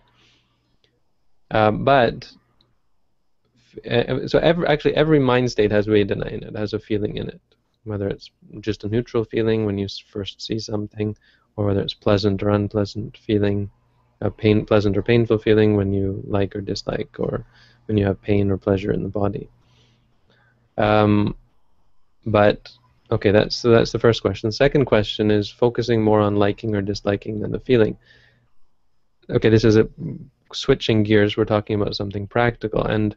So every mind state has Vedana in it, has a feeling in it, whether it's just a neutral feeling when you first see something, or whether it's pleasant or unpleasant feeling, pleasant or painful feeling when you like or dislike, or when you have pain or pleasure in the body. But okay, that's the first question. The second question is focusing more on liking or disliking than the feeling. Okay, this is switching gears. We're talking about something practical, and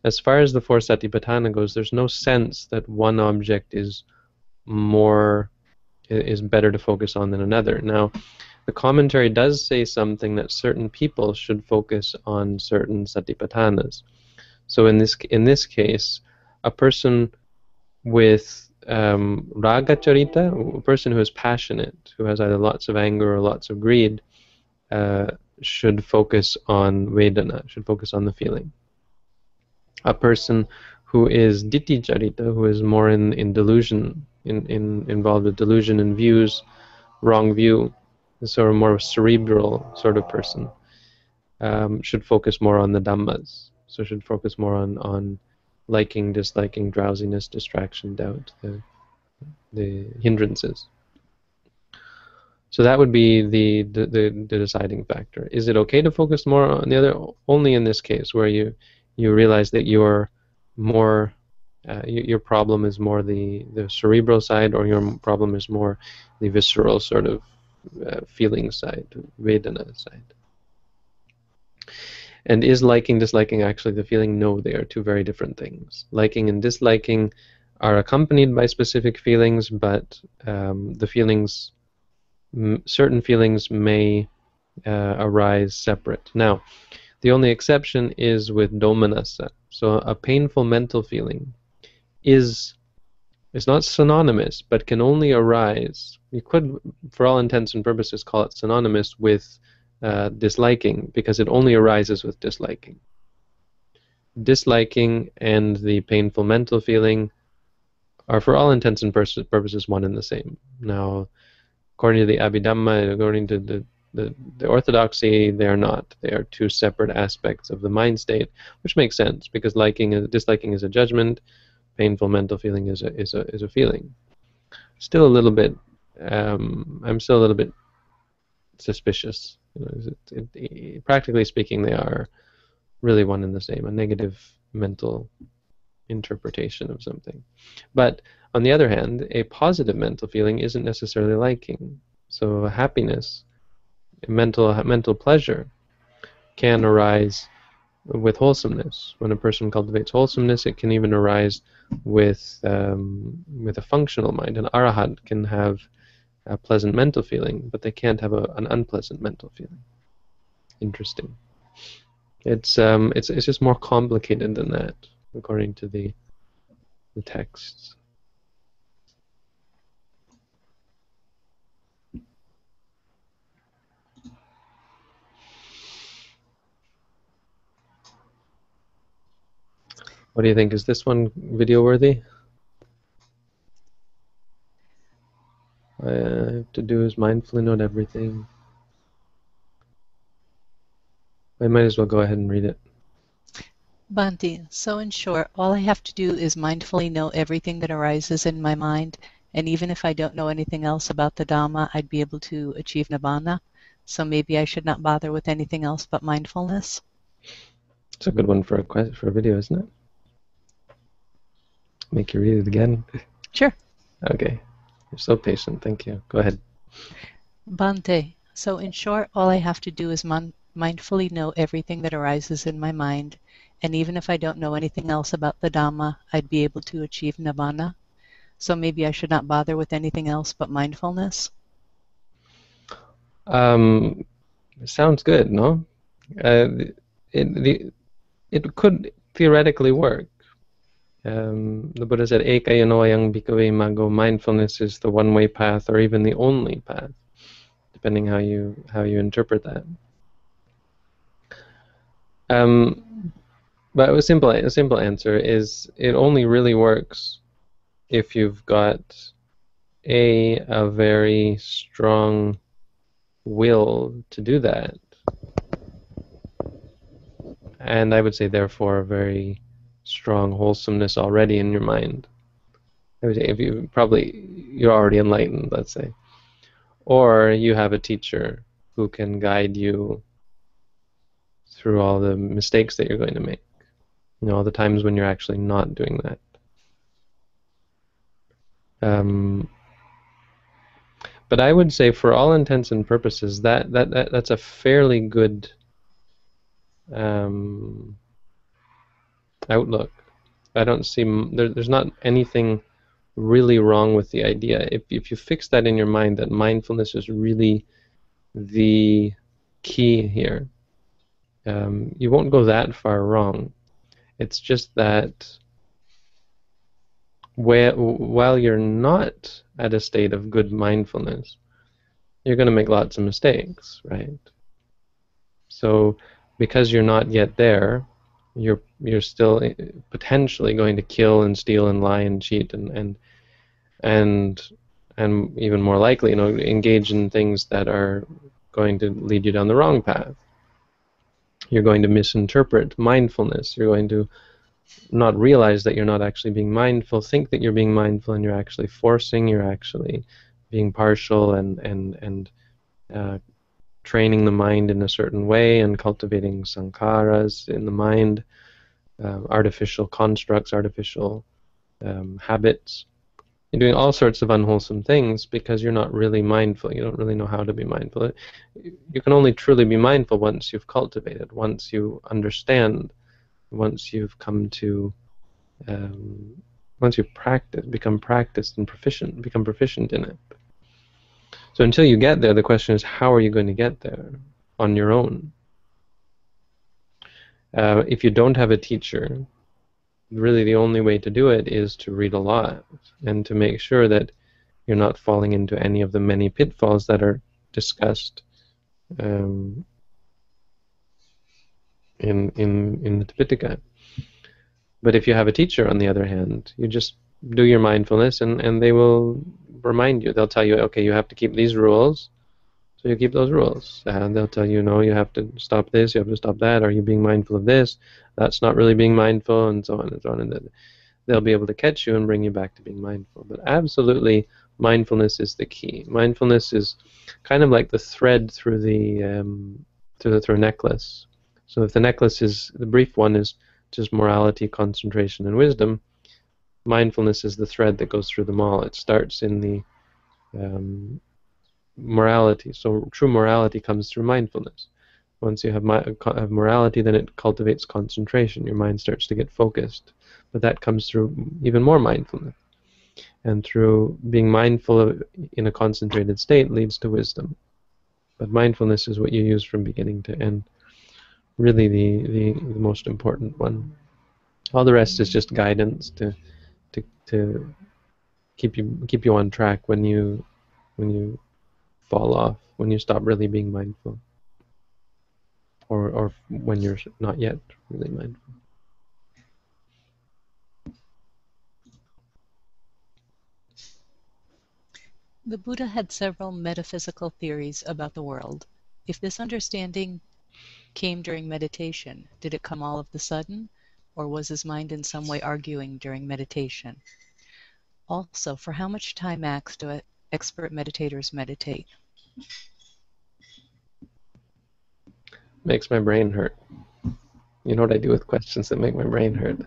as far as the four satipatthana goes, there's no sense that one object is better to focus on than another. Now, the commentary does say something that certain people should focus on certain satipatthanas. So in this case, a person with raga charita, a person who is passionate, who has either lots of anger or lots of greed, should focus on Vedana, should focus on the feeling. A person who is Ditthi Charita, who is more in delusion, involved with delusion and views, wrong view, sort of more cerebral sort of person, should focus more on the Dhammas. So should focus more on liking, disliking, drowsiness, distraction, doubt, the hindrances. So that would be the deciding factor. Is it okay to focus more on the other? Only in this case where you realize that you're more, your problem is more the cerebral side, or your problem is more the visceral sort of feeling side, Vedana side. And is liking, disliking actually the feeling? No, they are two very different things. Liking and disliking are accompanied by specific feelings, but the feelings, certain feelings may arise separate. Now, the only exception is with domanassa. So a painful mental feeling is not synonymous, but can only arise. You could, for all intents and purposes, call it synonymous with disliking, because it only arises with disliking. Disliking and the painful mental feeling are, for all intents and purposes, one and the same. Now, according to the Abhidhamma, according to the orthodoxy, they are not. They are two separate aspects of the mind state, which makes sense, because liking and disliking is a judgment, painful mental feeling is a feeling. Still a little bit, I'm still a little bit suspicious. Practically speaking, they are really one and the same, a negative mental interpretation of something. But on the other hand, a positive mental feeling isn't necessarily liking. So happiness, mental pleasure, can arise with wholesomeness. When a person cultivates wholesomeness, it can even arise with a functional mind. An arahat can have a pleasant mental feeling, but they can't have an unpleasant mental feeling. Interesting. It's just more complicated than that, according to the texts. What do you think? Is this one video worthy? All I have to do is mindfully note everything. I might as well go ahead and read it. Bhante, so in short, all I have to do is mindfully know everything that arises in my mind, and even if I don't know anything else about the Dhamma, I'd be able to achieve Nibbana. So maybe I should not bother with anything else but mindfulness? It's a good one for a video, isn't it? Make you read it again? Sure. Okay. You're so patient. Thank you. Go ahead. Bhante, so in short, all I have to do is mindfully know everything that arises in my mind, and even if I don't know anything else about the Dhamma, I'd be able to achieve Nibbana. So maybe I should not bother with anything else but mindfulness? Sounds good, no? It could theoretically work. The Buddha said, Ekayanoyang bhikkhave maggo, mindfulness is the one-way path, or even the only path, depending how you interpret that. But a simple answer is, it only really works if you've got a very strong will to do that, and I would say therefore a very strong wholesomeness already in your mind. I would say if you're already enlightened, let's say, or you have a teacher who can guide you through all the mistakes that you're going to make, all the times when you're actually not doing that. But I would say, for all intents and purposes, that's a fairly good outlook. I don't see there's not anything really wrong with the idea. If you fix that in your mind, that mindfulness is really the key here, you won't go that far wrong. It's just that while you're not at a state of good mindfulness, you're going to make lots of mistakes, right? So because you're not yet there, you're still potentially going to kill and steal and lie and cheat and even more likely, engage in things that are going to lead you down the wrong path. You're going to misinterpret mindfulness. You're going to not realize that you're not actually being mindful, think that you're being mindful, and you're actually forcing, you're actually being partial and training the mind in a certain way and cultivating sankharas in the mind, artificial constructs, artificial habits. You're doing all sorts of unwholesome things because you're not really mindful. You don't really know how to be mindful. You can only truly be mindful once you've cultivated, once you understand, once you've come to, once you've practiced, become practiced and proficient, become proficient in it. So until you get there, the question is, how are you going to get there on your own? If you don't have a teacher, really the only way to do it is to read a lot and to make sure that you're not falling into any of the many pitfalls that are discussed in the Tipitaka. But if you have a teacher, on the other hand, you just do your mindfulness and they will remind you. They'll tell you, okay, you have to keep these rules, so you keep those rules. And they'll tell you, no, you have to stop this, you have to stop that. Are you being mindful of this? That's not really being mindful, and so on and so on. And then they'll be able to catch you and bring you back to being mindful. But absolutely, mindfulness is the key. Mindfulness is kind of like the thread through a necklace. So if the necklace is, the brief one is just morality, concentration, and wisdom, mindfulness is the thread that goes through them all. It starts in the morality. So true morality comes through mindfulness. Once you have morality, then it cultivates concentration. Your mind starts to get focused. But that comes through even more mindfulness. And through being mindful in a concentrated state leads to wisdom. But mindfulness is what you use from beginning to end. Really the most important one. All the rest is just guidance to keep you on track when you fall off, when you stop really being mindful. Or when you're not yet really mindful. The Buddha had several metaphysical theories about the world. If this understanding came during meditation, did it come all of the sudden, or was his mind in some way arguing during meditation? Also, for how much time max do expert meditators meditate? Makes my brain hurt. You know what I do with questions that make my brain hurt?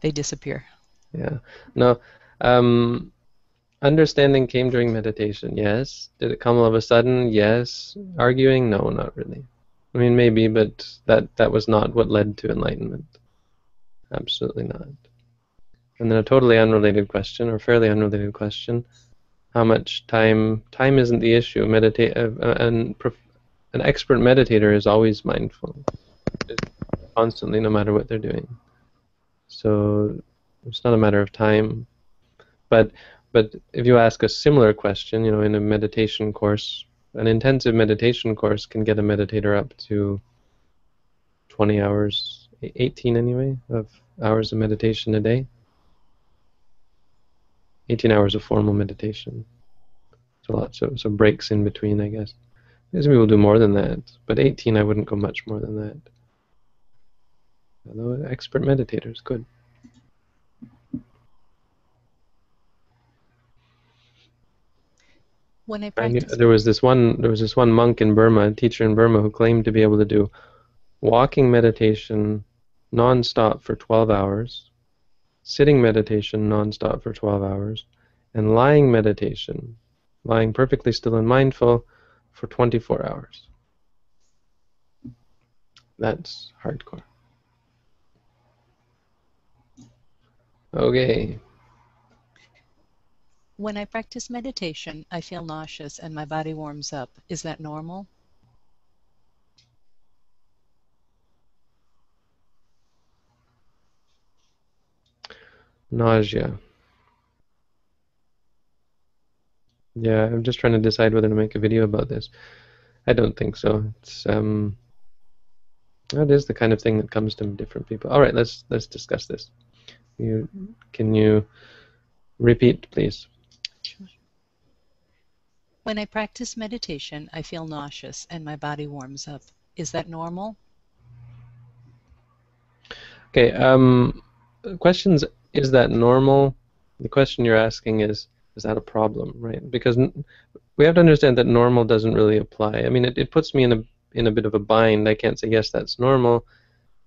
They disappear. Yeah. No. Understanding came during meditation, yes. Did it come all of a sudden? Yes. Arguing? No, not really. I mean, maybe, but that was not what led to enlightenment. Absolutely not. And then a totally unrelated question, or fairly unrelated question, how much time? Time isn't the issue. An expert meditator is always mindful, constantly, no matter what they're doing. So it's not a matter of time. But if you ask a similar question, in a meditation course, an intensive meditation course can get a meditator up to 20 hours, 18 anyway, of hours of meditation a day. 18 hours of formal meditation. So breaks in between, I guess. Some people do more than that, but 18 I wouldn't go much more than that. Although expert meditators could. When I practice, There was this one monk in Burma, a teacher in Burma, who claimed to be able to do walking meditation non-stop for 12 hours, sitting meditation non-stop for 12 hours, and lying meditation, lying perfectly still and mindful, for 24 hours. That's hardcore. Okay. when I practice meditation, I feel nauseous and my body warms up. Is that normal? Nausea. Yeah, I'm just trying to decide whether to make a video about this. I don't think so. It is the kind of thing that comes to different people. All right, let's discuss this. Can you repeat, please? Sure. When I practice meditation, I feel nauseous and my body warms up. Is that normal? Okay. Questions. Is that normal? The question you're asking is that a problem, right? Because we have to understand that normal doesn't really apply. I mean, it puts me in a bit of a bind. I can't say yes, that's normal,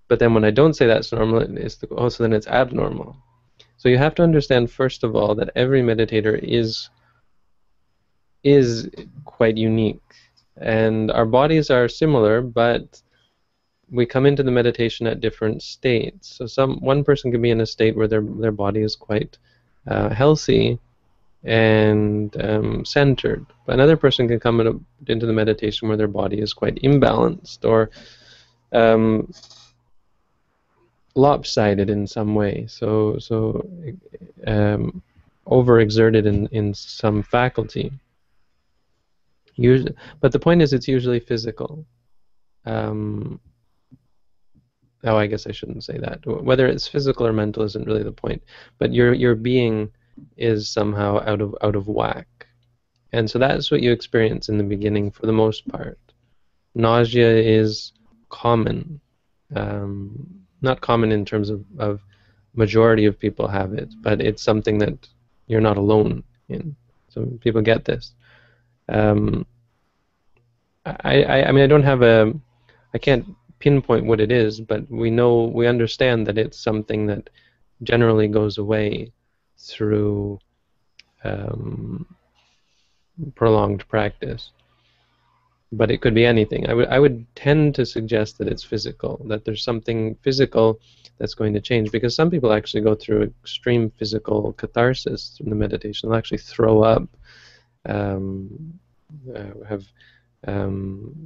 but then when I don't say that's normal, so then it's abnormal. So you have to understand first of all that every meditator is quite unique, and our bodies are similar, but we come into the meditation at different states. So one person can be in a state where their body is quite healthy and centered. But another person can come into the meditation where their body is quite imbalanced or um, lopsided in some way. So overexerted in some faculty. Usually, but the point is, it's usually physical. Um, Oh, I guess I shouldn't say that. Whether it's physical or mental isn't really the point. But your being is somehow out of whack. And so that's what you experience in the beginning for the most part. Nausea is common. Not common in terms of majority of people have it, but it's something that you're not alone in. So people get this. Um, I mean, I can't pinpoint what it is, but we understand that it's something that generally goes away through prolonged practice. But it could be anything. I would tend to suggest that it's physical, that there's something physical that's going to change, because some people actually go through extreme physical catharsis from the meditation. They'll actually throw up, have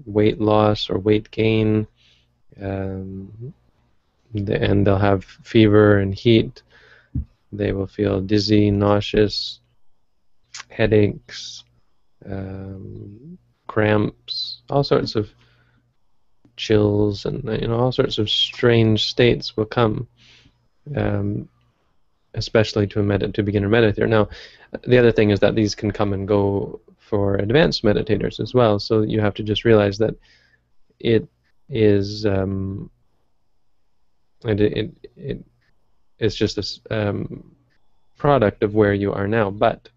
weight loss or weight gain, and they'll have fever and heat. They will feel dizzy, nauseous, headaches, cramps, all sorts of chills, and all sorts of strange states will come, especially to a beginner meditator. Now, the other thing is that these can come and go for advanced meditators as well. So you have to just realize that it is it's just a product of where you are now. But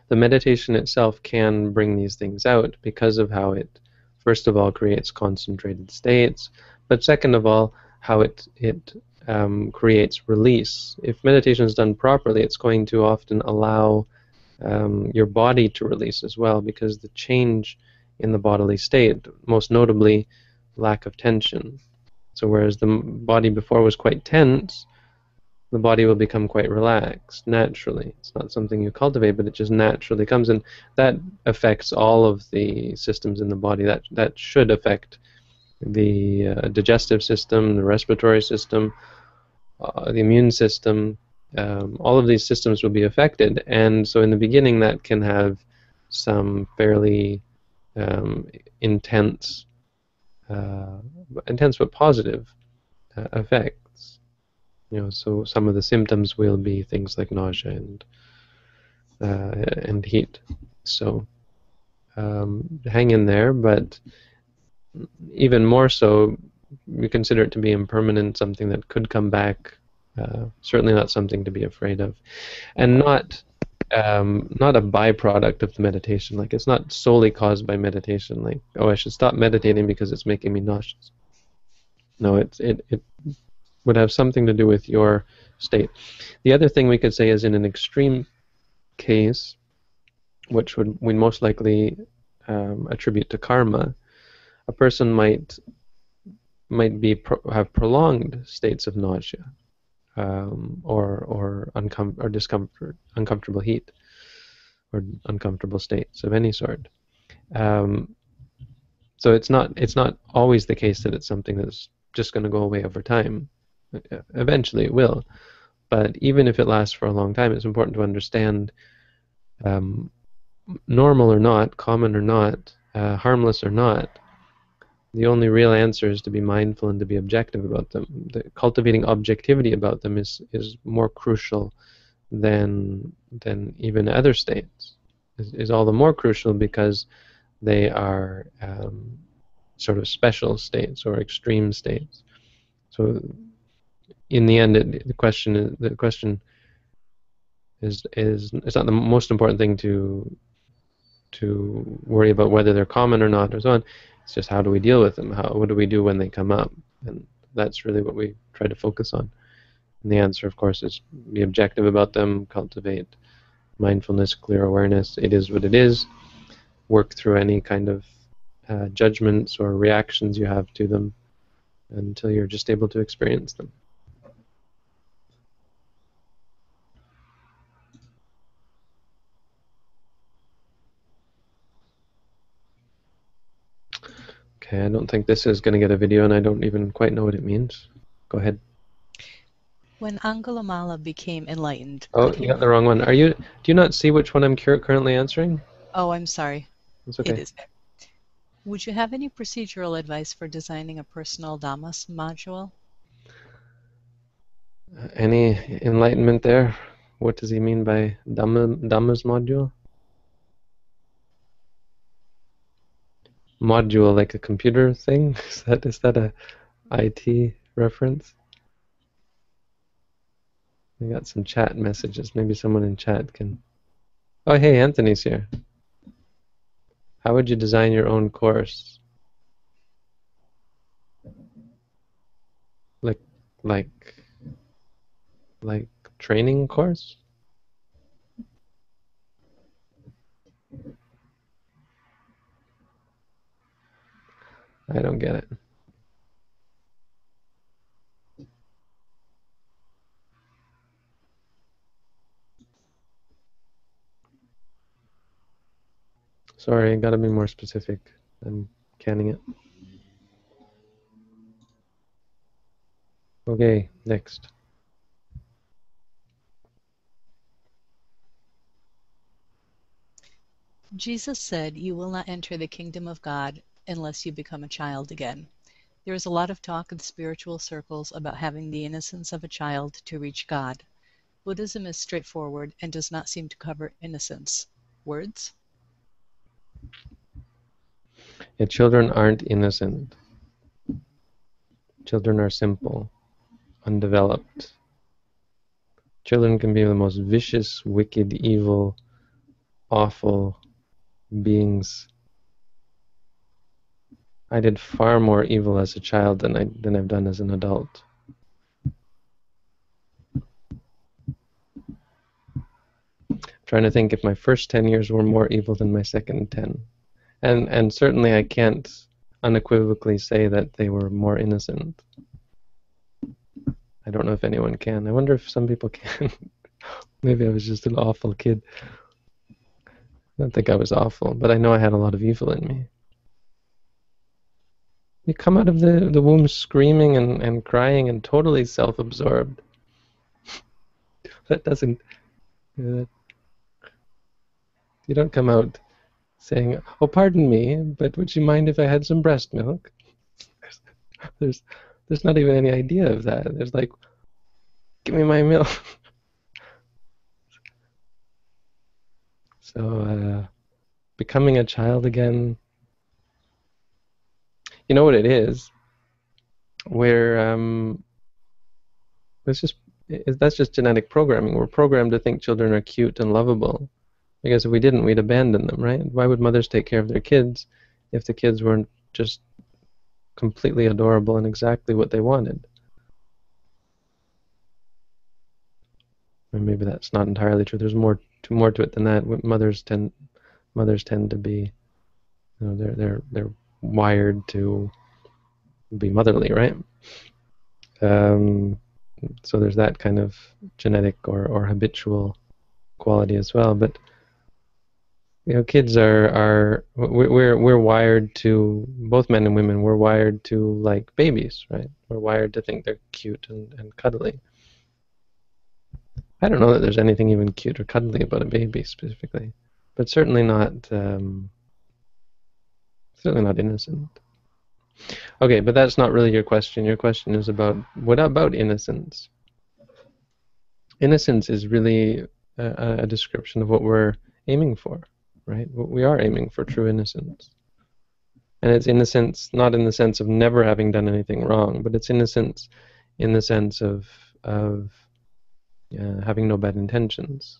the meditation itself can bring these things out because of how it, first of all, creates concentrated states, but second of all, how it creates release. If meditation is done properly, it's going to often allow your body to release as well, because the change in the bodily state, most notably lack of tension. So whereas the body before was quite tense, the body will become quite relaxed naturally. It's not something you cultivate, but it just naturally comes, and that affects all of the systems in the body. That should affect the digestive system, the respiratory system, the immune system. All of these systems will be affected, and so in the beginning that can have some fairly intense but positive effects. So some of the symptoms will be things like nausea and heat. So hang in there, but even more so, you consider it to be impermanent, something that could come back. Certainly not something to be afraid of, and not a byproduct of the meditation. Like, it's not solely caused by meditation. Like, oh, I should stop meditating because it's making me nauseous. No, it would have something to do with your state. The other thing we could say is, in an extreme case, which we most likely attribute to karma, a person might have prolonged states of nausea, or discomfort, uncomfortable heat, or uncomfortable states of any sort. So it's not always the case that it's something that's just going to go away over time. Eventually it will, but even if it lasts for a long time, it's important to understand normal or not, common or not, harmless or not, the only real answer is to be mindful and to be objective about them. Cultivating objectivity about them is more crucial than even other states. Is all the more crucial because they are sort of special states or extreme states. So in the end, the question is it's not the most important thing to worry about whether they're common or not or so on. It's just how do we deal with them? What do we do when they come up? And that's really what we try to focus on. And the answer, of course, is be objective about them, cultivate mindfulness, clear awareness. It is what it is. Work through any kind of judgments or reactions you have to them until you're just able to experience them. Okay, I don't think this is going to get a video, and I don't even quite know what it means. Go ahead. When Angulimala became enlightened, Oh, you got the wrong one. Do you not see which one I'm currently answering? Oh, I'm sorry. It's okay. It is there. Would you have any procedural advice for designing a personal Dhammas module? Any enlightenment there? What does he mean by Dhammas module? Module, like a computer thing? Is that a IT reference? We got some chat messages. Maybe someone in chat can... Oh, hey, Anthony's here. How would you design your own course? Like training course? I don't get it. Sorry, I gotta be more specific. I'm canning it. Okay, next. Jesus said, "You will not enter the kingdom of God unless you become a child again." There is a lot of talk in spiritual circles about having the innocence of a child to reach God. Buddhism is straightforward and does not seem to cover innocence. Words? Yeah, children aren't innocent. Children are simple, undeveloped. Children can be the most vicious, wicked, evil, awful beings. I did far more evil as a child than I've done as an adult. I'm trying to think if my first 10 years were more evil than my second 10. And certainly I can't unequivocally say that they were more innocent. I don't know if anyone can. I wonder if some people can. Maybe I was just an awful kid. I don't think I was awful, but I know I had a lot of evil in me. You come out of the womb screaming and crying and totally self-absorbed. That doesn't... you don't come out saying, "Oh, pardon me, but would you mind if I had some breast milk?" There's not even any idea of that. There's like, "Give me my milk." So, becoming a child again, you know what it is? That's just genetic programming. We're programmed to think children are cute and lovable. Because if we didn't, we'd abandon them, right? Why would mothers take care of their kids if the kids weren't just completely adorable and exactly what they wanted? Or maybe that's not entirely true. There's more to it than that. Mothers tend to be, they're wired to be motherly, right? So there's that kind of genetic or habitual quality as well. But kids we're wired to, both men and women, we're wired to like babies, right? We're wired to think they're cute and cuddly. I don't know that there's anything even cute or cuddly about a baby specifically, but certainly not innocent. Okay, but that's not really your question. Your question is about, what about innocence? Innocence is really a description of what we're aiming for, right? What we are aiming for, true innocence. And it's innocence not in the sense of never having done anything wrong, but it's innocence in the sense of having no bad intentions,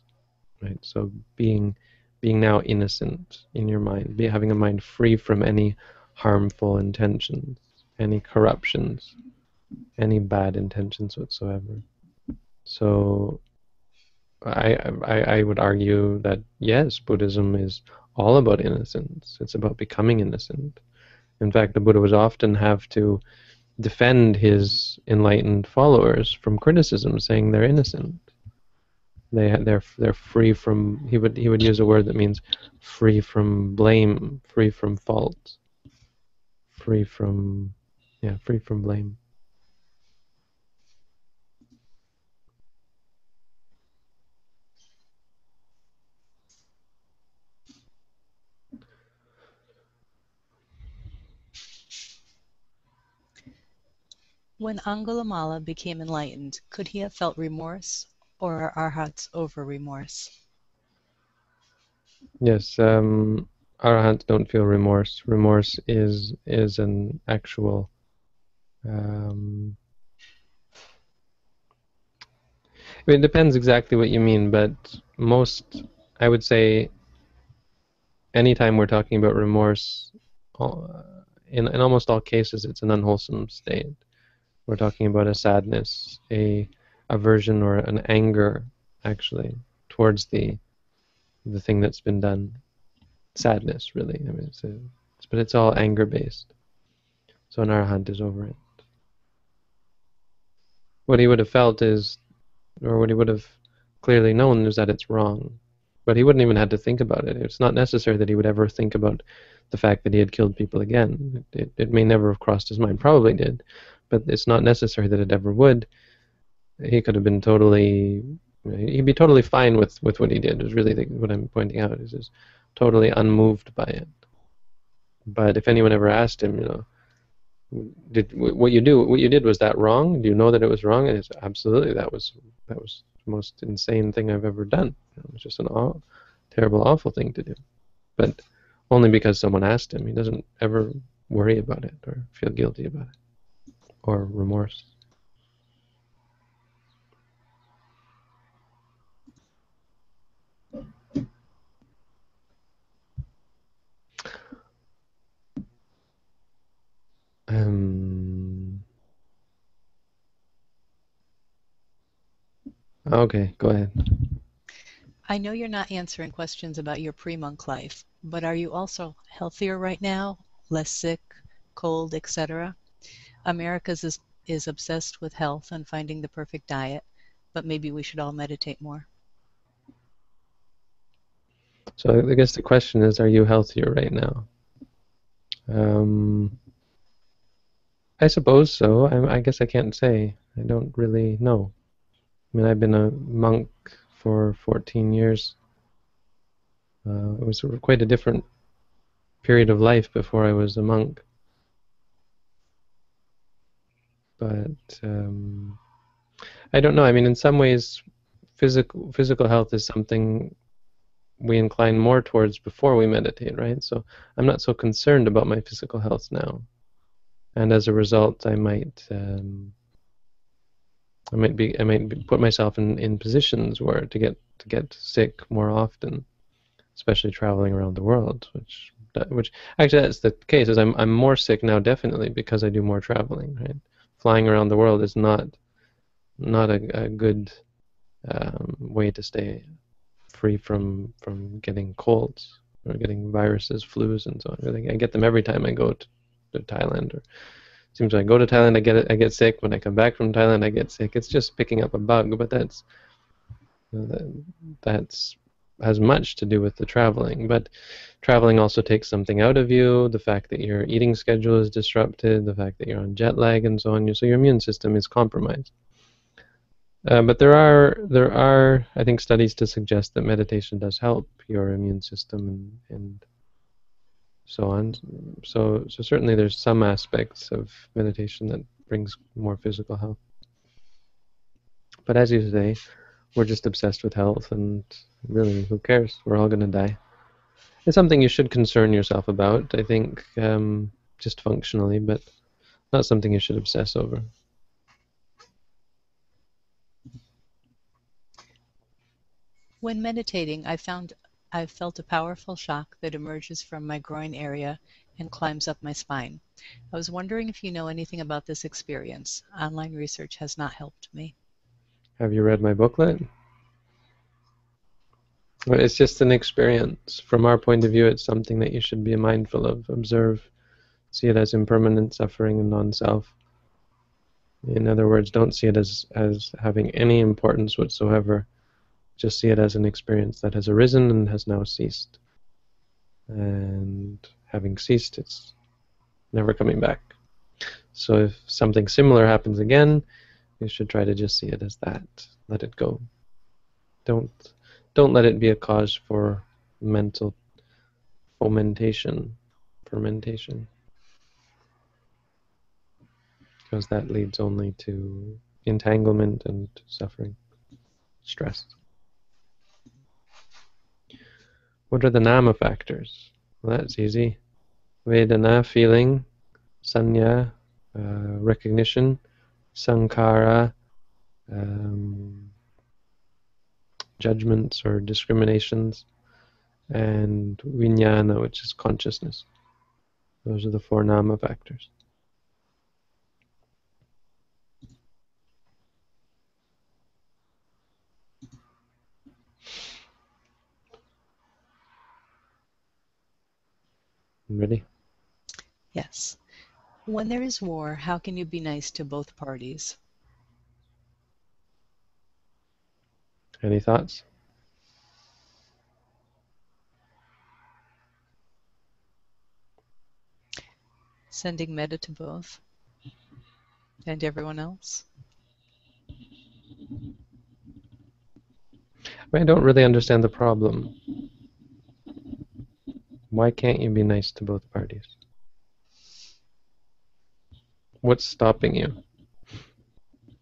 right? So being now innocent in your mind, having a mind free from any harmful intentions, any corruptions, any bad intentions whatsoever. So I would argue that yes, Buddhism is all about innocence. It's about becoming innocent. In fact, the Buddha would often have to defend his enlightened followers from criticism, saying they're innocent. They're free from. He would use a word that means free from blame, free from fault, free from blame. When Angulimala became enlightened, could he have felt remorse, or are arhats over remorse? Yes, arahants don't feel remorse. Remorse is an actual. It depends exactly what you mean, but I would say, anytime we're talking about remorse, in almost all cases, it's an unwholesome state. We're talking about a sadness, a aversion, or an anger, actually, towards the thing that's been done. Sadness, really. I mean, but it's all anger based. So an arahant is over it. What he would have felt is, or what he would have clearly known, is that it's wrong. But he wouldn't even have to think about it. It's not necessary that he would ever think about the fact that he had killed people again. It may never have crossed his mind. Probably did, but it's not necessary that it ever would. He could have been he'd be totally fine with what he did, is really what I'm pointing out, is just totally unmoved by it. But if anyone ever asked him, what you did, was that wrong? Do you know that it was wrong? And it's absolutely, that was the most insane thing I've ever done. It was just an terrible, awful thing to do. But only because someone asked him. He doesn't ever worry about it or feel guilty about it or remorse. Okay, go ahead. I know you're not answering questions about your pre-monk life, but are you also healthier right now, less sick, cold, etc.? America's is obsessed with health and finding the perfect diet, but maybe we should all meditate more. So I guess the question is, are you healthier right now? I suppose so. I guess I can't say. I don't really know. I mean, I've been a monk for 14 years. It was quite a different period of life before I was a monk. But I don't know. I mean, in some ways, physical health is something we incline more towards before we meditate, right? So I'm not so concerned about my physical health now, and as a result, I might put myself in positions where to get sick more often, especially traveling around the world, which actually, that's the case. Is I'm more sick now, definitely, because I do more traveling, right? Flying around the world is not a good way to stay free from getting colds or getting viruses, flus, and so on. I get them every time I go to Thailand. Or seems like I go to Thailand, I get sick. When I come back from Thailand, I get sick. It's just picking up a bug, but that's has much to do with the traveling. But traveling also takes something out of you. The fact that your eating schedule is disrupted, the fact that you're on jet lag, and so on. So your immune system is compromised. But there are, I think, studies to suggest that meditation does help your immune system and so on. So certainly there's some aspects of meditation that brings more physical health. But as you say, we're just obsessed with health, and really, who cares? We're all going to die. It's something you should concern yourself about, I think, just functionally, but not something you should obsess over. When meditating, I've felt a powerful shock that emerges from my groin area and climbs up my spine. I was wondering if you know anything about this experience. Online research has not helped me. Have you read my booklet? Well, it's just an experience. From our point of view, it's something that you should be mindful of, observe, see it as impermanent suffering and non-self. In other words, don't see it as having any importance whatsoever. Just see it as an experience that has arisen and has now ceased. And having ceased, it's never coming back. So if something similar happens again, you should try to just see it as that. Let it go. Don't let it be a cause for mental fermentation, because that leads only to entanglement and suffering, stress. What are the nama factors? Well, that's easy. Vedana, feeling, sanya, recognition, sankhara, judgments or discriminations, and vijnana, which is consciousness. Those are the four nama factors. Ready? Yes. When there is war, how can you be nice to both parties? Any thoughts? Sending metta to both and everyone else? I don't really understand the problem. Why can't you be nice to both parties? What's stopping you?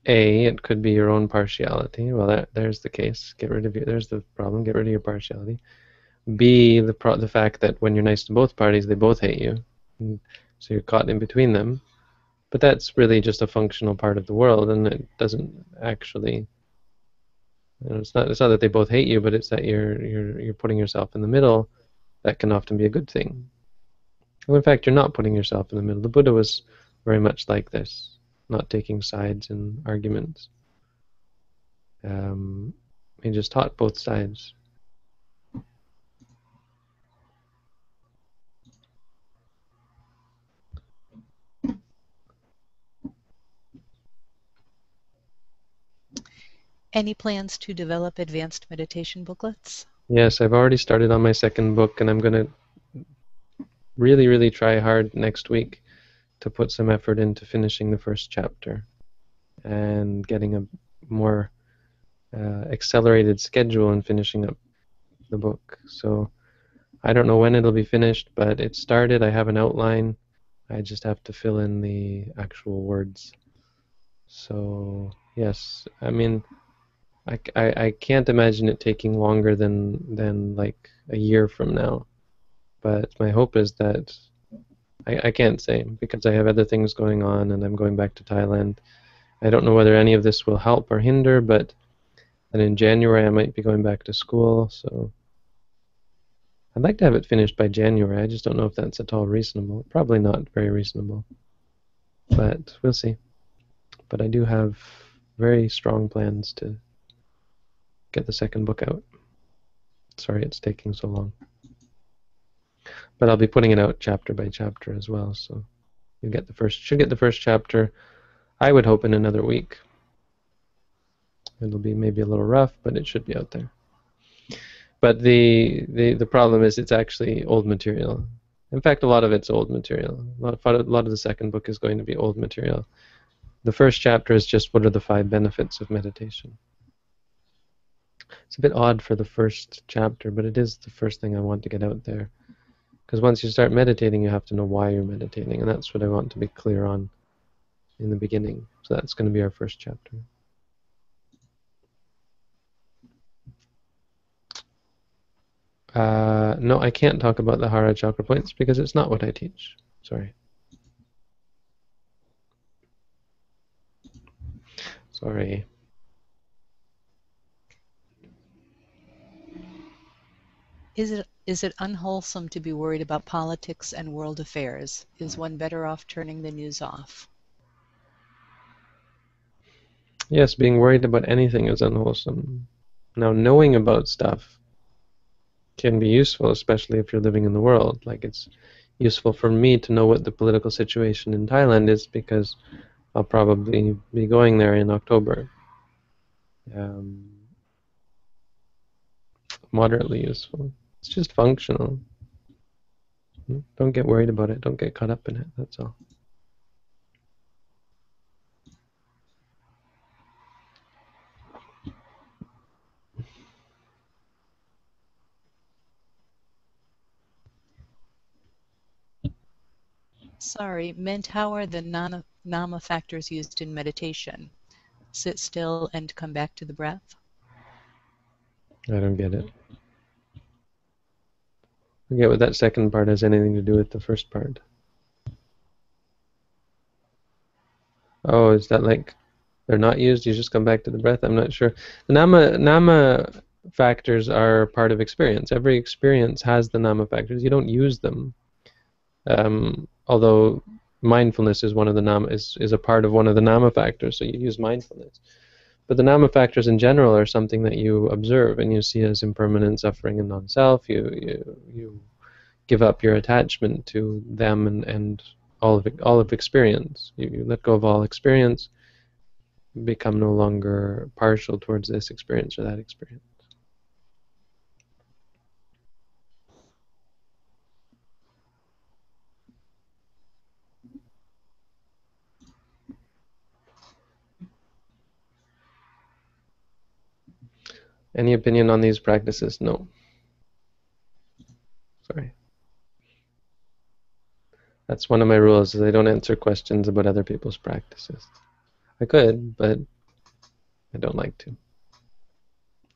A, it could be your own partiality. Well, there's the case. Get rid of your. There's the problem. Get rid of your partiality. B, the fact that when you're nice to both parties, they both hate you, and so you're caught in between them. But that's really just a functional part of the world, and it doesn't actually. It's not that they both hate you, but it's that you're putting yourself in the middle. That can often be a good thing. Well, in fact, you're not putting yourself in the middle. The Buddha was very much like this, not taking sides in arguments. He just taught both sides. Any plans to develop advanced meditation booklets? Yes, I've already started on my second book, and I'm going to really, really try hard next week to put some effort into finishing the first chapter and getting a more accelerated schedule and finishing up the book. So I don't know when it'll be finished, but it's started. I have an outline. I just have to fill in the actual words. So yes, I mean, I can't imagine it taking longer than like a year from now. But my hope is that I can't say because I have other things going on and I'm going back to Thailand. I don't know whether any of this will help or hinder, but then in January I might be going back to school, so I'd like to have it finished by January. I just don't know if that's at all reasonable. Probably not very reasonable, but we'll see. But I do have very strong plans to get the second book out. Sorry it's taking so long. But I'll be putting it out chapter by chapter as well, so you should get the first chapter, I would hope, in another week. It'll be maybe a little rough, but it should be out there. But the problem is it's actually old material. In fact, a lot of it's old material. A lot of the second book is going to be old material. The first chapter is just what are the 5 benefits of meditation. It's a bit odd for the first chapter, but it is the first thing I want to get out there. Because once you start meditating, you have to know why you're meditating, and that's what I want to be clear on in the beginning. So that's going to be our first chapter. No, I can't talk about the Hara chakra points because it's not what I teach. Sorry. Sorry. Is it unwholesome to be worried about politics and world affairs? Is one better off turning the news off? Yes, being worried about anything is unwholesome. Now, knowing about stuff can be useful, especially if you're living in the world. Like, it's useful for me to know what the political situation in Thailand is because I'll probably be going there in October. Moderately useful. It's just functional. Don't get worried about it. Don't get caught up in it. That's all. Sorry, meant how are the nama factors used in meditation? Sit still and come back to the breath? I don't get it. I get what that second part has anything to do with the first part. Oh, is that like they're not used? You just come back to the breath? I'm not sure. The nama factors are part of experience. Every experience has the nama factors. You don't use them. Although mindfulness is one of the nama is a part of one of the nama factors, so you use mindfulness. But the nama factors in general are something that you observe and you see as impermanent, suffering, and non-self. You give up your attachment to them and all of experience. You let go of all experience, become no longer partial towards this experience or that experience. Any opinion on these practices? No. Sorry. That's one of my rules, is I don't answer questions about other people's practices. I could, but I don't like to.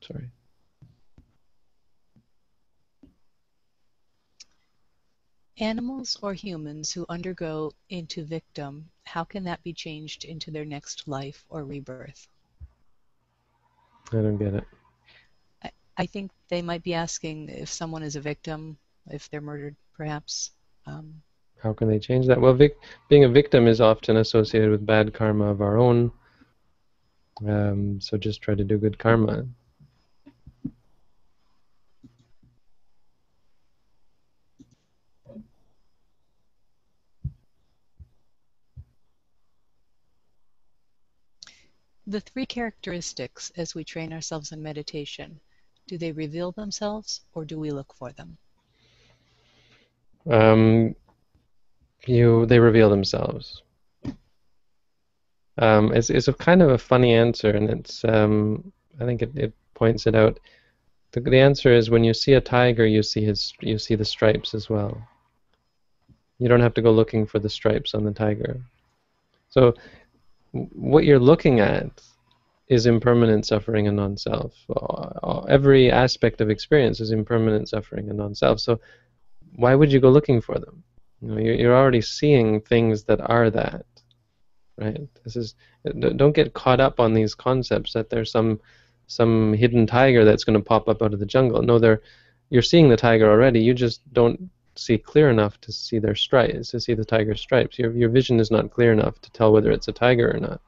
Sorry. Animals or humans who undergo into victim, how can that be changed into their next life or rebirth? I don't get it. I think they might be asking if someone is a victim, if they're murdered, perhaps. How can they change that? Well, being a victim is often associated with bad karma of our own. So just try to do good karma. The 3 characteristics as we train ourselves in meditation, do they reveal themselves or do we look for them? They reveal themselves. It's a kind of a funny answer, and it's I think it points it out. The answer is when you see a tiger, you see the stripes as well. You don't have to go looking for the stripes on the tiger. So what you're looking at is impermanent suffering and non-self. Every aspect of experience is impermanent suffering and non-self. So why would you go looking for them? You're already seeing things that are that, right? Don't get caught up on these concepts that there's some hidden tiger that's going to pop up out of the jungle. No, you're seeing the tiger already. You just don't see clear enough to see their stripes, to see the tiger's stripes. Your vision is not clear enough to tell whether it's a tiger or not.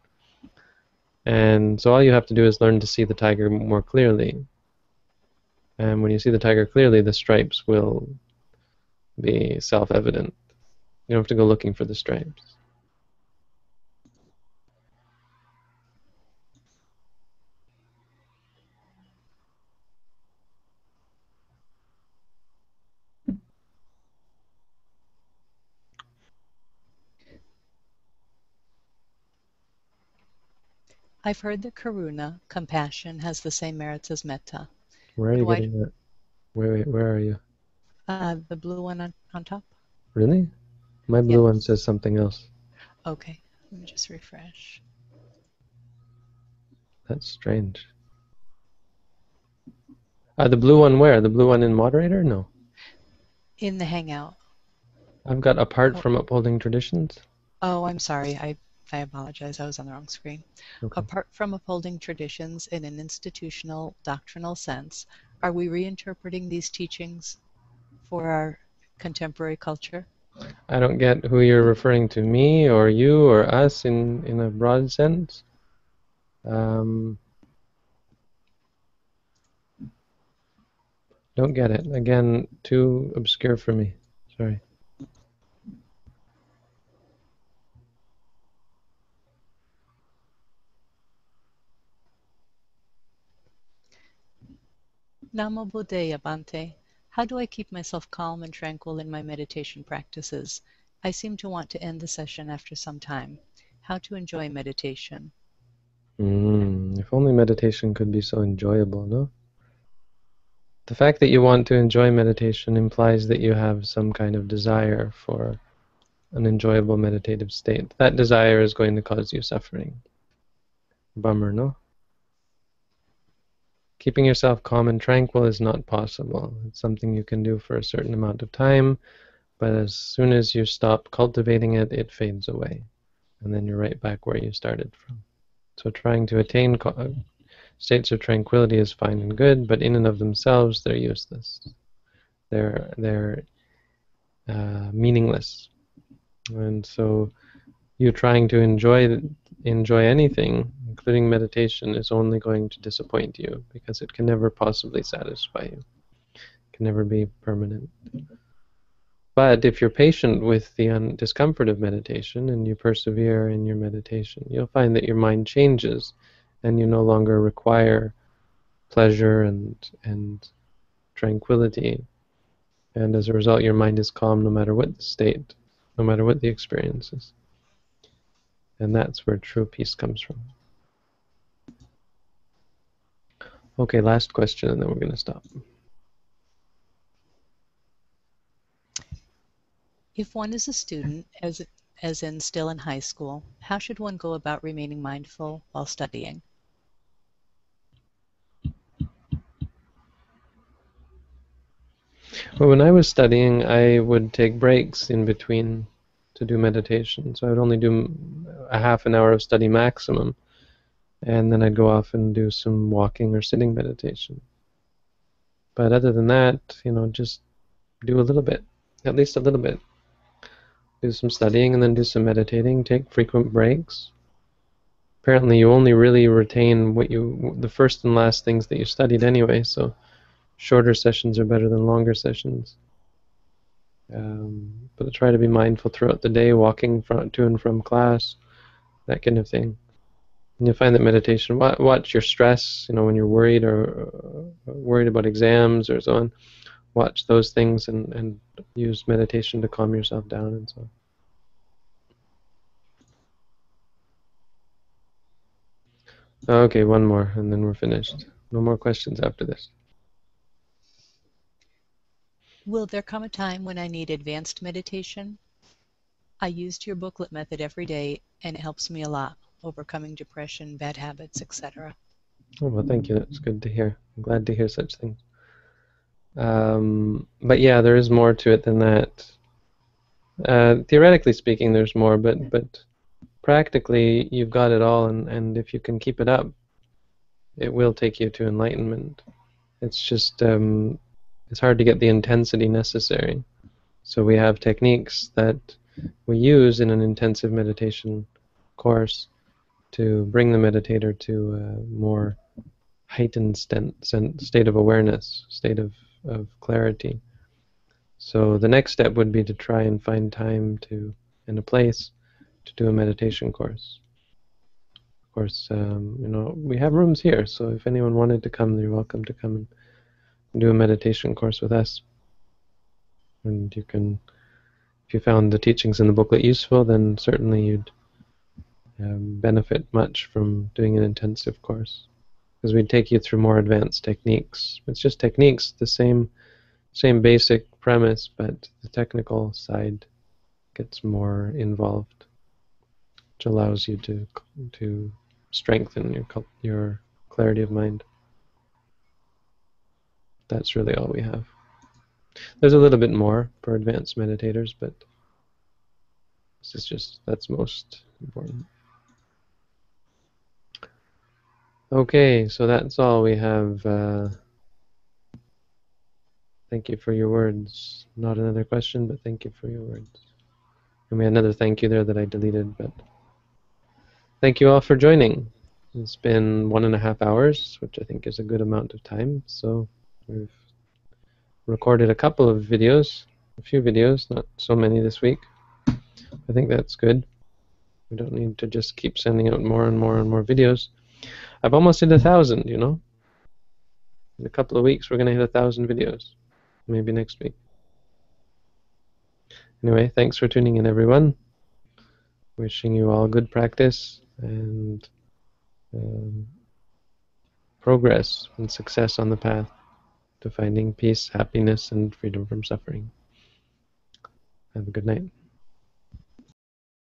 And so all you have to do is learn to see the tiger more clearly. And when you see the tiger clearly, the stripes will be self-evident. You don't have to go looking for the stripes. I've heard that karuna, compassion, has the same merits as metta. Where are But you why getting that? Wait, where are you? the blue one on top? Really? My Yep. blue one says something else. Okay. Let me just refresh. That's strange. The blue one where? The blue one in moderator? No. In the Hangout. I've got apart Oh, from upholding traditions. I'm sorry. I apologize. I was on the wrong screen. Okay. Apart from upholding traditions in an institutional, doctrinal sense, are we reinterpreting these teachings for our contemporary culture? I don't get who you're referring to, me or you or us in a broad sense. Don't get it. Again, too obscure for me. Sorry. Namo Buddhaya Bhante. How do I keep myself calm and tranquil in my meditation practices? I seem to want to end the session after some time. How to enjoy meditation? If only meditation could be so enjoyable, no? The fact that you want to enjoy meditation implies that you have some kind of desire for an enjoyable meditative state. That desire is going to cause you suffering. Bummer, no? Keeping yourself calm and tranquil is not possible. It's something you can do for a certain amount of time, but as soon as you stop cultivating it, it fades away. And then you're right back where you started from. So trying to attain states of tranquility is fine and good, but in and of themselves, they're useless. They're meaningless. And so you trying to enjoy anything, including meditation, is only going to disappoint you because it can never possibly satisfy you. It can never be permanent. But if you're patient with the discomfort of meditation and you persevere in your meditation, you'll find that your mind changes and you no longer require pleasure and tranquility. And as a result, your mind is calm no matter what the state, no matter what the experience is. And that's where true peace comes from. Okay, last question, and then we're going to stop. If one is a student, as in still in high school, how should one go about remaining mindful while studying? Well, when I was studying, I would take breaks in between to do meditation. So I would only do a half an hour of study maximum, and then I'd go off and do some walking or sitting meditation. But other than that, just do a little bit, at least a little bit. Do some studying and then do some meditating. Take frequent breaks. Apparently, you only really retain the first and last things that you studied anyway. So shorter sessions are better than longer sessions. But try to be mindful throughout the day, walking to and from class, that kind of thing. And you'll find that meditation, watch your stress, when you're worried or worried about exams or so on, watch those things and use meditation to calm yourself down and so on. Okay, one more, and then we're finished. No more questions after this. Will there come a time when I need advanced meditation? I used your booklet method every day, and it helps me a lot, overcoming depression, bad habits, etc. Oh, well, thank you. That's good to hear. I'm glad to hear such things. But yeah, there is more to it than that. Theoretically speaking, there's more, but practically, you've got it all, and if you can keep it up, it will take you to enlightenment. It's just, it's hard to get the intensity necessary. So we have techniques that we use in an intensive meditation course to bring the meditator to a more heightened state of awareness, state of clarity. So the next step would be to try and find time and a place to do a meditation course. Of course, we have rooms here, so if anyone wanted to come, you're welcome to come and do a meditation course with us. And if you found the teachings in the booklet useful, then certainly you'd benefit much from doing an intensive course, because we'd take you through more advanced techniques. It's just techniques, the same basic premise, but the technical side gets more involved, which allows you to strengthen your clarity of mind. That's really all we have. There's a little bit more for advanced meditators, but that's most important. Okay, so that's all we have. Thank you for your words. Not another question, but thank you for your words. And we had another thank you there that I deleted, but thank you all for joining. It's been 1.5 hours, which I think is a good amount of time. So we've recorded a couple of videos, a few videos, not so many this week. I think that's good. We don't need to just keep sending out more and more and more videos. I've almost hit 1,000, you know? In a couple of weeks, we're going to hit 1,000 videos. Maybe next week. Anyway, thanks for tuning in, everyone. Wishing you all good practice and progress and success on the path to finding peace, happiness, and freedom from suffering. Have a good night.